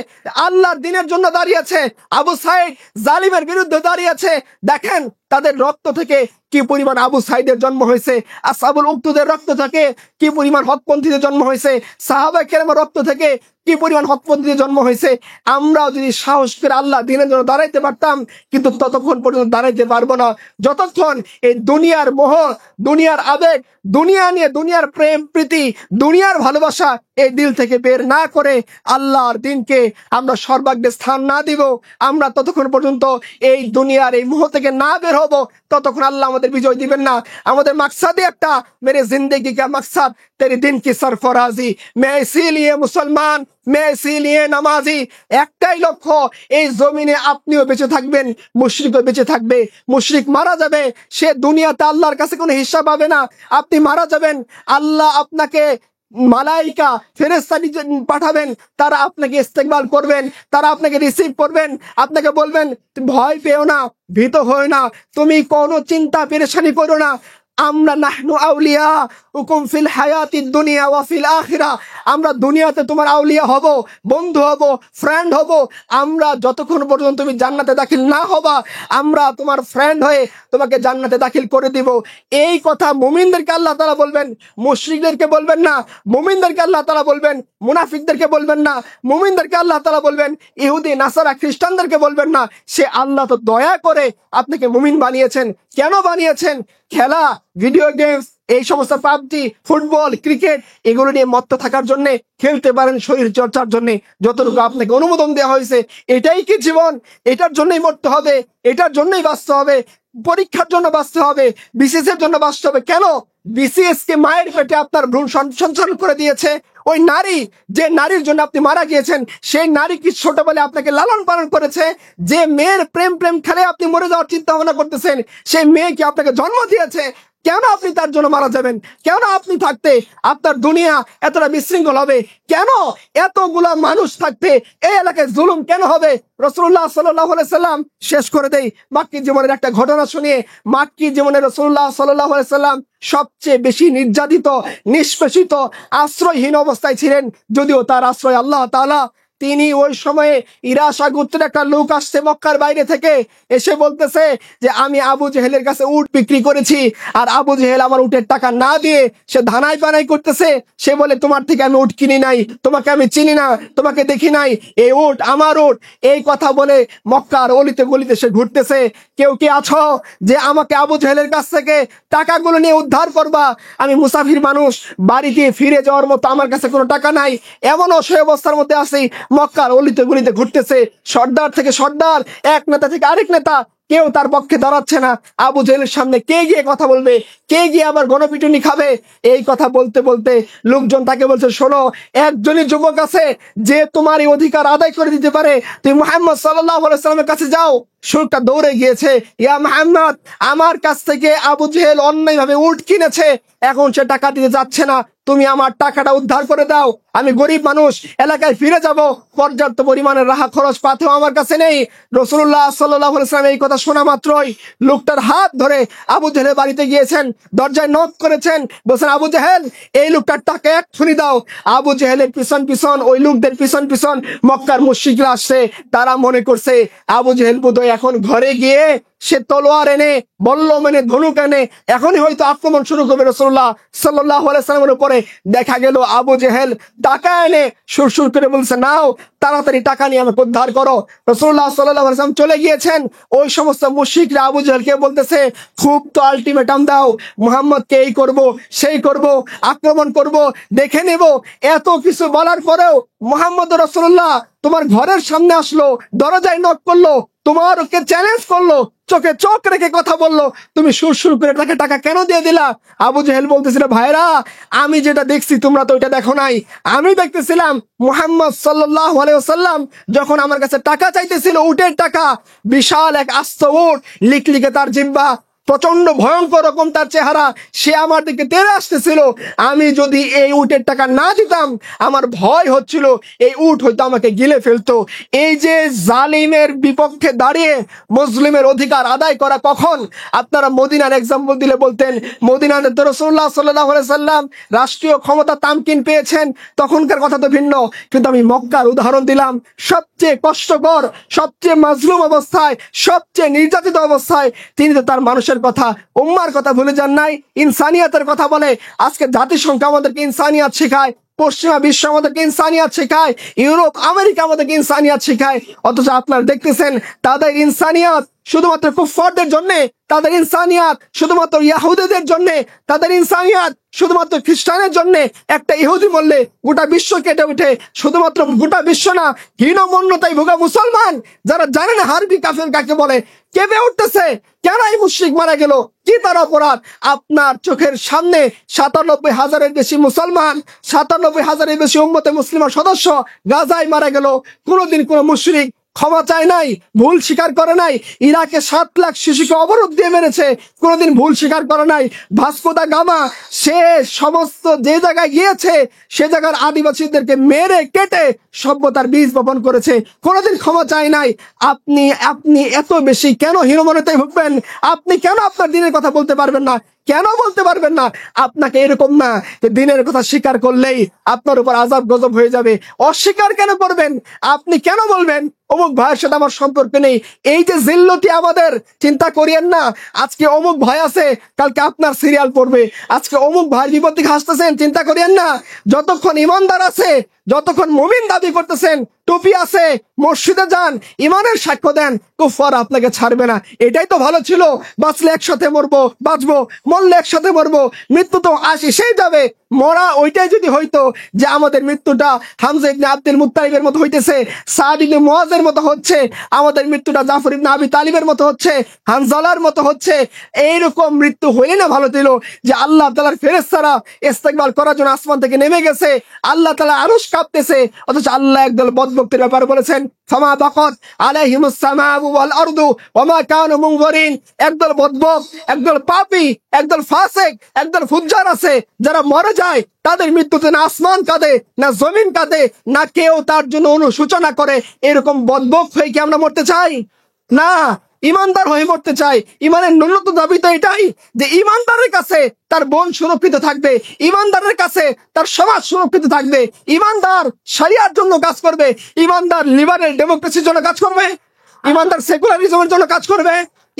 আল্লাহর দিনের জন্য দাঁড়িয়েছে। আবু সাইদ জালিমের বিরুদ্ধে দাঁড়িয়েছে। দেখেন তাদের রক্ত থেকে কি পরিমাণ আবু সাইদের জন্ম হয়েছে, আসহাবুল উখদুদের রক্ত থেকে কি পরিমাণ হকপন্থীদের জন্ম হয়েছে, সাহাবায়ে কেরামের রক্ত থেকে কি পরিমাণ হকপন্থীদের জন্ম হয়েছে। আমরাও যদি সাহস করে আল্লাহ দিনের জন্য দাঁড়াইতে পারতাম, কিন্তু ততক্ষণ পর্যন্ত দাঁড়াইতে পারবো না যতক্ষণ এই দুনিয়ার মোহ, দুনিয়ার আবেগ, দুনিয়া নিয়ে দুনিয়ার প্রেম প্রীতি, দুনিয়ার ভালোবাসা এই দিল থেকে বের না করে আল্লাহর দিনকে আমরা সর্বাগ্রে স্থান না দিব, আমরা ততক্ষণ পর্যন্ত এই দুনিয়ার এই মোহ থেকে না বের হব, ততক্ষণ আল্লাহ আমাদের বিজয় দিবেন না। আমাদের মাকসাদই একটা, মেরে জিন্দগি কা মাকসাদ তেরি দিন কি সরফরাজি, মে ইসিলিয়ে মুসলমান, মে ইসিলিয়ে নামাজি। একটাই লক্ষ্য, এই জমিনে আপনিও বেঁচে থাকবেন, মুশরিকও বেঁচে থাকবে। মুশরিক মারা যাবে, সে দুনিয়াতে আল্লাহর কাছে কোনো হিসাব পাবে না। আপনি মারা যাবেন, আল্লাহ আপনাকে মালাইকা ফেরেশতা পাঠাবেন, তারা আপনাকে ইস্তেকবাল করবেন, তারা আপনাকে রিসিভ করবেন, আপনাকে বলবেন তুমি ভয় পেও না, ভীত হও না, তুমি কোনো চিন্তা পেরেশানি করো না, আমরা নাহনু আউলিয়া হুকুম ফিল হায়াতিদ দুনিয়া ওয়া ফিল আখিরা, আমরা দুনিয়াতে তোমার আউলিয়া হব, বন্ধু হব, ফ্রেন্ড হব। আমরা যতক্ষণ পর্যন্ত তুমি জান্নাতে দাখিল না হবা, আমরা তোমার ফ্রেন্ড হয়ে তোমাকে জান্নাতে দাখিল করে দিব। এই কথা মুমিনদেরকে আল্লাহ তাআলা বলবেন, মুশরিকদেরকে বলবেন না। মুমিনদেরকে আল্লাহ তাআলা বলবেন, মুনাফিকদেরকে বলবেন না। মুমিনদেরকে আল্লাহ তাআলা বলবেন, ইহুদি নাসারা খ্রিস্টানদেরকে বলবেন না। সে আল্লাহ তো দয়া করে আপনাকে মুমিন বানিয়েছেন। কেন বানিয়েছেন? খেলা, ভিডিও গেমস, এই সমস্ত পাবজি, ফুটবল, ক্রিকেট, এগুলো নিয়ে মত্ত থাকার জন্য খেলতে পারেন, শরীর চর্চার জন্য যতটুকু আপনাকে অনুমোদন দেওয়া হয়েছে। এটাই কি জীবন? এটার জন্যই মরতে হবে, এটার জন্যই বাঁচতে হবে, পরীক্ষার জন্য বাঁচতে হবে, বিসিএস এর জন্য বাঁচতে হবে। কেন? বিসিএস কে মায়ের পেটে আপনার ভ্রূণ সঞ্চালন করে দিয়েছে, ওই নারী যে নারীর জন্য আপনি মারা গিয়েছেন, সেই নারী কি ছোটবেলায় আপনাকে লালন পালন করেছে, যে মেয়ের প্রেম খেলে আপনি মরে যাওয়ার চিন্তা ভাবনা করতেছেন, সেই মেয়ে কি আপনাকে জন্ম দিয়েছে, কেন আপনি তার জন্য মারা যাবেন? কেন আপনি থাকতে আপনার দুনিয়া এতটা বিশৃঙ্খল হবে? কেন এতগুলা মানুষ থাকতে এই এলাকায় জুলুম কেন হবে? রাসূলুল্লাহ সাল্লাল্লাহু আলাইহি সাল্লাম শেষ করে দেই মাক্কি জীবনের একটা ঘটনা শুনিয়ে। মাক্কি জীবনে রাসূলুল্লাহ সাল্লাল্লাহু আলাইহি সাল্লাম সবচেয়ে বেশি নির্যাতিত, নিষ্পেষিত, আশ্রয়হীন অবস্থায় ছিলেন, যদিও তার আশ্রয় আল্লাহ তাআলা। তিনি ওই সময়ে ইরাশা গোত্রের একটা লোক আসছে মক্কার বাইরে থেকে, এসে বলতেছে যে আমি আবু জেহেলের কাছে উট বিক্রি করেছি, আর আবু জেহেল আমার উটের টাকা না দিয়ে সে ধানাই পানাই করতেছে। সে বলে তোমার থেকে আমি উট কিনি নাই, তোমাকে আমি চিনি না, তোমাকে দেখি নাই, এই উট আমার উট। এই কথা বলে মক্কার অলিতে গলিতে সে ঘুরতেছে। কেউ কি আছো যে আমাকে আবু জেহেলের কাছ থেকে টাকাগুলো নিয়ে উদ্ধার করবা? আমি মুসাফির মানুষ, বাড়িতে ফিরে যাওয়ার মতো আমার কাছে কোনো টাকা নাই, এমন অসহায় অবস্থার মধ্যে আছি, মক্কার অলিতে গলিতে ঘুরতেছে। সর্দার থেকে সর্দার, এক নেতা থেকে আরেক নেতা, কেউ তার পক্ষে দাঁড়াচ্ছে না। আবু জেহেলের সামনে কে গিয়ে কথা বলবে, কে গিয়ে আবার গণপিটুনি খাবে? এই কথা বলতে বলতে লোকজন তাকে বলছে, শোনো, একজনই যুবক আছে যে তোমার এই অধিকার আদায় করে দিতে পারে, তুমি মুহাম্মদ সাল্লাল্লাহু আলাইহি সাল্লামের কাছে যাও। শুকটা দৌড়ে গিয়েছে, ইয়া মুহাম্মদ, আমার কাছ থেকে আবু জেহেল অন্যায়ভাবে উট কিনেছে, এখন সে টাকা দিতে যাচ্ছে না, তুমি আমার টাকাটা উদ্ধার করে দাও, আমি গরিব মানুষ, এলাকায় ফিরে যাব, পর্যাপ্ত পরিমাণের রাহা খরচ পাথেও আমার কাছে নেই। রাসূলুল্লাহ সাল্লাল্লাহু আলাইহি ওয়াসাল্লাম এই কথা শোনা মাত্রই লোকটার হাত ধরে আবু জেহেলের বাড়িতে গিয়েছেন, দরজায় নক করেছেন, বলছেন আবু জেহেল, এই লোকটার টাকা এক্ষুনি দাও। আবু জেহেলের পিছন পিছন, ওই লোকদের পিছন পিছন মক্কার মুশরিকরা আসছে। তারা মনে করছে আবু জেহেল বোধহয় এখন ঘরে গিয়ে সে তলোয়ার এনে, বল্লম এনে, ধনুক এনে এখনই হয়তো আক্রমণ শুরু করবে রাসূলুল্লাহ সাল্লাল্লাহু আলাইহি ওয়াসাল্লামের উপরে। দেখা গেল আবু জেহেল টাকা এনে সুরসুর করে বলছে, নাও, তাড়াতাড়ি টাকা নিয়ে আমাকে উদ্ধার করো। রাসূলুল্লাহ সাল্লাল্লাহু আলাইহি ওয়াসাল্লাম চলে গিয়েছেন। ওই সমস্ত মুশরিকরা আবু জেহেলকে বলতেছে, খুব তো আলটিমেটাম দাও, মুহাম্মদকে এই করব, সেই করব, আক্রমণ করব, দেখে নেব। এত কিছু বলার পরেও মুহাম্মদ রাসূলুল্লাহ তোমার ঘরের সামনে আসলো, দরজায় নক করলো, তোমার ওকে চ্যালেঞ্জ করলো, চোখে চোখ রেখে কথা বললো, তুমি সুরসুর করে তাকে টাকা কেন দিয়ে দিলা? আবু জেহেল বলতেছিল, ভাইরা, আমি যেটা দেখছি তোমরা তো ওইটা দেখো নাই। আমি দেখতেছিলাম মুহাম্মদ সাল্লাল্লাহু আলাইহি ওয়াসাল্লাম যখন আমার কাছে টাকা চাইতেছিল, উটের টাকা, বিশাল এক আস্ত উট, লিকলিকে তার জিহ্বা, প্রচন্ড ভয়ঙ্কর রকম তার চেহারা, সে আমার দিকে তেড়ে আসতেছিল। আমি যদি এই উটের টাকা না দিতাম, আমার ভয় হচ্ছিল এই উট হয়তো আমাকে গিলে ফেলতো। এই যে জালিমের বিপক্ষে দাঁড়িয়ে মুসলিমের অধিকার আদায় করা কখন? আপনারা মদিনার এক্সাম্পল দিলে বলতেন, মদিনাতে তো রাসূলুল্লাহ সাল্লাল্লাহু আলাইহি সাল্লাম রাষ্ট্রীয় ক্ষমতা তামকিন পেয়েছেন, তখনকার কথা তো ভিন্ন। কিন্তু আমি মক্কার উদাহরণ দিলাম, সবচেয়ে কষ্টকর, সবচেয়ে মাজলুম অবস্থায়, সবচেয়ে নির্যাতিত অবস্থায় তিনি তো তার মানুষের কথা, উম্মার কথা ভুলে যান নাই, ইনসানিয়াতের কথা বলে। আজকে জাতিসংঘ আমাদেরকে ইনসানিয়াত শেখায়, পশ্চিমা বিশ্ব আমাদেরকে ইনসানিয়াত শেখায়, ইউরোপ আমেরিকা আমাদেরকে ইনসানিয়াত শেখায়, অথচ আপনারা দেখতেছেন তাদের ইনসানিয়াত শুধুমাত্র কুফফারদের জন্য, তাদের ইনসানিয়াত শুধুমাত্র ইহুদিদের জন্য, তাদের ইনসানিয়াত শুধুমাত্র খ্রিস্টানের জন্য। একটা ইহুদি বললে গোটা বিশ্ব কেটে ওঠে, শুধুমাত্র গোটা বিশ্ব না, হীনমন্যতায় ভোগা মুসলমান যারা জানে না হারবি কাফের কাকে বলে, কেঁপে উঠতেছে, কেন এই মুশরিক মারা গেল, কি তার অপরাধ? আপনার চোখের সামনে ৯৭,০০০-এর বেশি মুসলমান, ৯৭,০০০-এর বেশি উম্মতে মুসলিমা সদস্য গাজায় মারা গেল। কোনোদিন কোনো মুশরিক ক্ষমা চায় নাই, ভুল স্বীকার করে নাই। ইরাকে ৭ লাখ শিশুকে অবরোধ দিয়ে মেরেছে, কোনোদিন ভুল স্বীকার করে নাই। ভাস্কো দা গামা সে সমস্ত যে জায়গায় গিয়েছে সে জায়গার আদিবাসীদেরকে মেরে কেটে সভ্যতার বীজ বপন করেছে, কোনোদিন ক্ষমা চায় নাই। আপনি এত বেশি কেন হীনমন্যতায় ভুগবেন? আপনি কেন আপনার দিনের কথা বলতে পারবেন না? কেন বলতে পারবেন না? আপনাকে এরকম না যে দিনের কথা স্বীকার করলেই আপনার উপর আযাব গজব হয়ে যাবে। অস্বীকার কেন করবেন? আপনি কেন বলবেন অমুক ভাইয়ের সাথে আমার সম্পর্ক নেই? এই যে জিল্লতি আমাদের, চিন্তা করিয়েন না আজকে অমুক ভাই আছে, কালকে আপনার সিরিয়াল পড়বে। আজকে অমুক ভাইয়ের বিপদ থেকে হাসতেছেন, চিন্তা করিয়েন না, যতক্ষণ ইমানদার আছে, যতক্ষণ মুমিন দাবি করতেছেন, টুপি আছে, মসজিদে যান, ইমানের সাক্ষ্য দেন, কুফার আপনাকে ছাড়বে না। এটাই তো ভালো ছিল, বাঁচলে একসাথে মরবো, বাঁচবো, মরলে একসাথে মরবো, মৃত্যু তো আসি সেই যাবে, মরা ওইটাই যদি হইতো যে আমাদের মৃত্যুটা হামজা ইবনে আব্দুল মুত্তালিবের মতো হইতেছে, সাদ ইবনে মুআযের মতো হচ্ছে, আমাদের মৃত্যুটা জাফর ইবনে আবি তালিবের মতো হচ্ছে, হানজালার মতো হচ্ছে, এইরকম মৃত্যু হইলে না ভালো ছিল যে আল্লাহ তাআলার ফেরেশতারা ইস্তেকবাল করার জন্য আসমান থেকে নেমে গেছে, আল্লাহ তাআলা আরশ কাঁপতেছে, অথচ আল্লাহ একদল বদভক্তের ব্যাপারে বলেছেন ফামা বাকাত আলাইহিমুস সামাউ ওয়াল আরদু ওয়ামা কানু মুনযিরিন। একদল বদভক্ত, একদল পাপী, একদল ফাসিক, একদল ফুজ্জার আছে যারা মরে যায়, তাদের মৃত্যুতে না আসমান কাঁদে, না জমিন কাঁদে, না কেউ তার জন্য অনুশোচনা করে। এরকম বদভক্ত হয়ে কি আমরা মরতে চাই? না, ইমানদার হয়ে মরতে চাই। ইমানের ন্যূনতম দাবি তো এটাই যে ইমানদারের কাছে তার বোন সুরক্ষিত থাকবে, ইমানদারের কাছে তার সমাজ সুরক্ষিত থাকবে, ইমানদার শরিয়ার জন্য কাজ করবে, ইমানদার লিবারেল ডেমোক্রেসির জন্য কাজ করবে, ইমানদার সেকুলারিজমের জন্য কাজ করবে,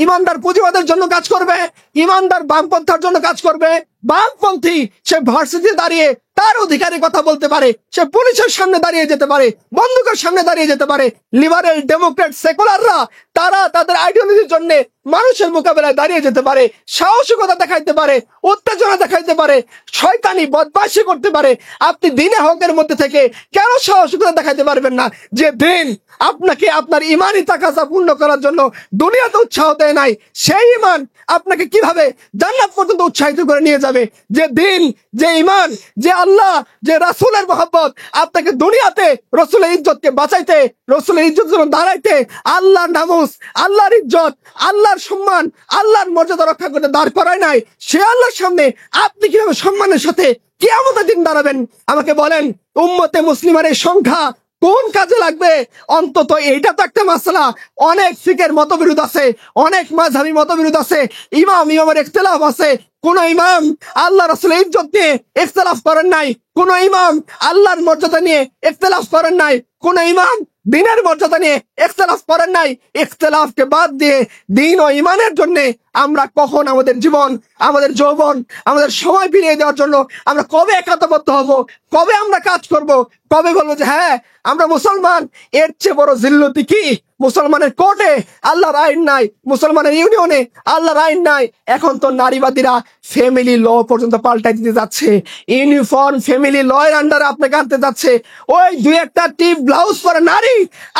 ইমানদার পুঁজিবাদের জন্য কাজ করবে, ইমানদার বামপন্থার জন্য কাজ করবে। বামপন্থী সে ভার্সিটিতে দাঁড়িয়ে তার অধিকারের কথা বলতে পারে, সে পুলিশের সামনে দাঁড়িয়ে যেতে পারে, বন্দুকের সামনে দাঁড়িয়ে যেতে পারে। লিবারেল ডেমোক্রেট সেকুলাররা তারা তাদের আইডিওলজির জন্য মানুষের মোকাবেলায় দাঁড়িয়ে যেতে পারে, সাহসিকতা দেখাইতে পারে, উত্তেজনা দেখাইতে পারে, শয়তানি বদমাইশি করতে পারে। আপনি দিনে হকের মধ্যে থেকে কেন সাহসিকতা দেখাইতে পারবেন না? যে দিন আপনাকে আপনার ইমানি তাকাজা পূর্ণ করার জন্য দুনিয়াতে উৎসাহ দেয় নাই, সেই ইমান আপনাকে কিভাবে জান্নাত পর্যন্ত উৎসাহিত করে নিয়ে যাবে? যে দিন, যে ইমান, যে আল্লাহ, যে রাসূলের মহব্বত আপনাকে দুনিয়াতে রাসূলের ইজ্জতকে বাঁচাইতে, রাসূলের ইজ্জতের জন্য দাঁড়াইতে, আল্লাহর নামুস, আল্লাহর ইজ্জত, আল্লাহর সম্মান, আল্লাহর মর্যাদা রক্ষা করতে দাঁড় করায় নাই, সে আল্লাহর সামনে আপনি কিভাবে সম্মানের সাথে কিয়ামতের দিন দাঁড়াবেন? আমাকে বলেন, উম্মতে মুসলিমার এই সংখ্যা কোন কাজে লাগবে? অন্তত এইটা তো একটা মাসলা। অনেক ফিকের মতবিরোধ আছে, অনেক মাযহাবী মতবিরোধ আছে, ইমামের ইখতিলাফ আছে। কোন ইমাম আল্লাহ রাসূলের ইজ্জত নিয়ে ইখতিলাফ করেন নাই, কোন ইমাম আল্লাহর মর্যাদা নিয়ে ইখতিলাফ করেন নাই, কোন ইমাম দিনের মর্যাদা নিয়ে ইখতিলাফ করেন নাই। ইখতিলাফকে বাদ দিয়ে দিন ও ইমানের জন্য আমরা কখন আমাদের জীবন, আমাদের যৌবন, আমাদের সময় ফিরিয়ে দেওয়ার জন্য আমরা কবে একাত্মবদ্ধ হব? কবে আমরা কাজ করব? কবে বলবো যে হ্যাঁ আমরা মুসলমান? এর চেয়ে বড় জিল্লতি কি? মুসলমানের কোর্টে আল্লাহর আইন নাই, মুসলমানের ইউনিয়নে আল্লাহর আইন নাই। এখন তো নারীবাদীরা ফ্যামিলি ল পর্যন্ত পাল্টাই দিতে যাচ্ছে, ইউনিফর্ম ফ্যামিলি ল এর আন্ডারে আপনাকে আনতে যাচ্ছে। ওই দুই একটা টিপ ব্লাউজ পরে নারী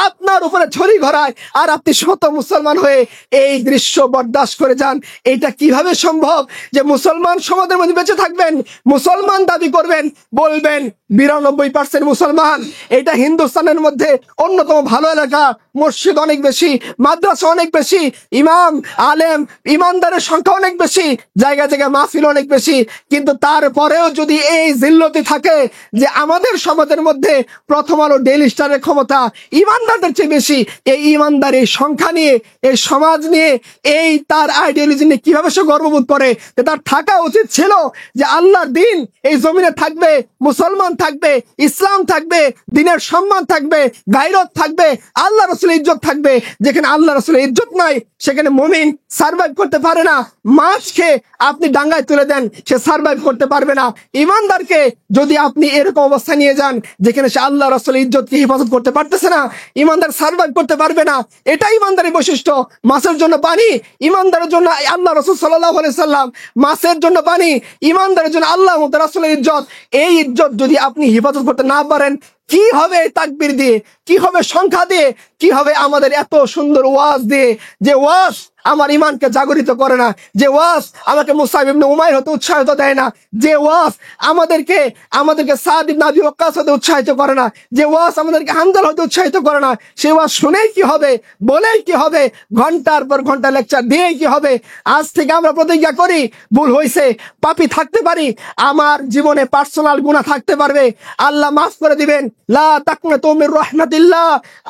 আপনার উপরে ছড়ি ঘোরায়, আর আপনি শত মুসলমান হয়ে এই দৃশ্য বরদাস্ত করে যান। এটা কিভাবে সম্ভব যে মুসলমান সমাজের মধ্যে বেঁচে থাকবেন, মুসলমান দাবি করবেন, বলবেন 92% মুসলমান? এটা হিন্দুস্তানের মধ্যে অন্যতম ভালো এলাকা, মসজিদ অনেক বেশি, মাদ্রাসা অনেক বেশি, ইমাম আলেম ইমানদারের সংখ্যা অনেক বেশি, জায়গায় জায়গায় মাহফিল অনেক বেশি। কিন্তু তারপরেও যদি এই জিল্লতি থাকে যে আমাদের সমাজের মধ্যে প্রথম আলো ডেইলি স্টারের ক্ষমতা ইমানদারদের চেয়ে বেশি, এই ইমানদার এই সংখ্যা নিয়ে, এই সমাজ নিয়ে, এই তার আইডিওলজি নিয়ে কিভাবে সে গর্ববোধ করে? যে তার থাকা উচিত ছিল যে আল্লাহর দিন এই জমিনে থাকবে, মুসলমান থাকবে, ইসলাম থাকবে, দিনের সম্মান থাকবে, গায়রত থাকবে, আল্লাহ রাসূলের ইজ্জত থাকবে। যেখানে আল্লাহ রাসূলের ইজ্জত নাই সেখানে মুমিন সার্ভাইভ করতে পারে না। মাছকে আপনি ডাঙ্গায় তুলে দেন, সে সার্ভাইভ করতে পারবে না। ইমানদারকে যদি আপনি এরকম অবস্থা নিয়ে যান যেখানে সে আল্লাহ রাসূলের ইজ্জতকে হেফাজত করতে পারতেছে না, ইমানদার সার্ভাইভ করতে পারবে না। এটাই ইমানদারের বৈশিষ্ট্য। মাছের জন্য পানি, ইমানদারের জন্য আল্লাহ রাসূল সাল্লাল্লাহু আলাইহি সাল্লাম। মাছের জন্য পানি, ইমানদারের জন্য আল্লাহ ও তার রাসূলের ইজ্জত। এই ইজ্জত যদি আপনি হেফাজত করতে না পারেন, কি হবে তাকবীর দিয়ে, কি হবে সংখ্যা দিয়ে, কি হবে আমাদের এত সুন্দর ওয়াজ দিয়ে? যে ওয়াজ আমার ইমানকে জাগরিত করে না, যে ওয়াজ আমাকে মুসআব ইবনে উমাইর হতে উৎসাহিত দেয় না, যে ওয়াজ আমাদেরকে সাদ ইবনে আবি ওয়াক্কাস হতে উৎসাহিত করে না, যে ওয়াজ আমাদেরকে হামজালা হতে উৎসাহিত করে না, সেই ওয়াজ শুনেই কি হবে, বলেই কি হবে, ঘন্টার পর ঘন্টা লেকচার দিয়েই কি হবে? আজ থেকে আমরা প্রতিজ্ঞা করি, ভুল হয়েছে, পাপী থাকতে পারি, আমার জীবনে পার্সোনাল গুনাহ থাকতে পারবে, আল্লাহ মাফ করে দিবেন। লা তাকনাতু মির রাহমাতিল্লাহ,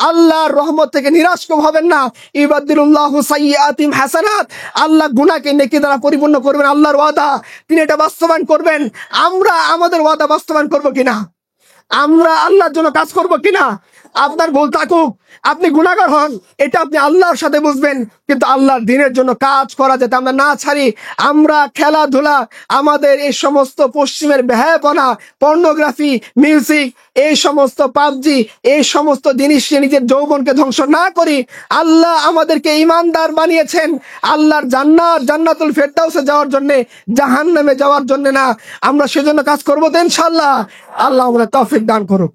আল্লাহর রহমত থেকে নিরাশ হবেন না। ইবাদদিলুল্লাহু সাইয়্যাতিহিম হাসানাত, আল্লাহ গুনাহকে নেকি দ্বারা পরিপূর্ণ করবেন, আল্লাহর ওয়াদা, তিনি এটা বাস্তবায়ন করবেন। আমরা আমাদের ওয়াদা বাস্তবায়ন করব কিনা? আমরা আল্লাহর জন্য কাজ করব কিনা? আপনার ভুল থাকুক, আপনি গুনাহগার হন, এটা আপনি আল্লাহর সাথে বুঝবেন, কিন্তু আল্লাহর দিনের জন্য কাজ করা যাতে আমরা না ছাড়ি। আমরা খেলাধুলা, আমাদের এই সমস্ত পশ্চিমের বেহায়াপনা, পর্নোগ্রাফি, মিউজিক, এই সমস্ত পাবজি, এই সমস্ত জিনিস নিয়ে নিজের যৌবনকে ধ্বংস না করি। আল্লাহ আমাদেরকে ইমানদার বানিয়েছেন আল্লাহর জান্নাত, জান্নাতুল ফেরদাউসে যাওয়ার জন্য, জাহান্নামে যাওয়ার জন্য না। আমরা সেজন্য কাজ করবো তো ইনশাআল্লাহ। আল্লাহ আমাদের তৌফিক দান করুক।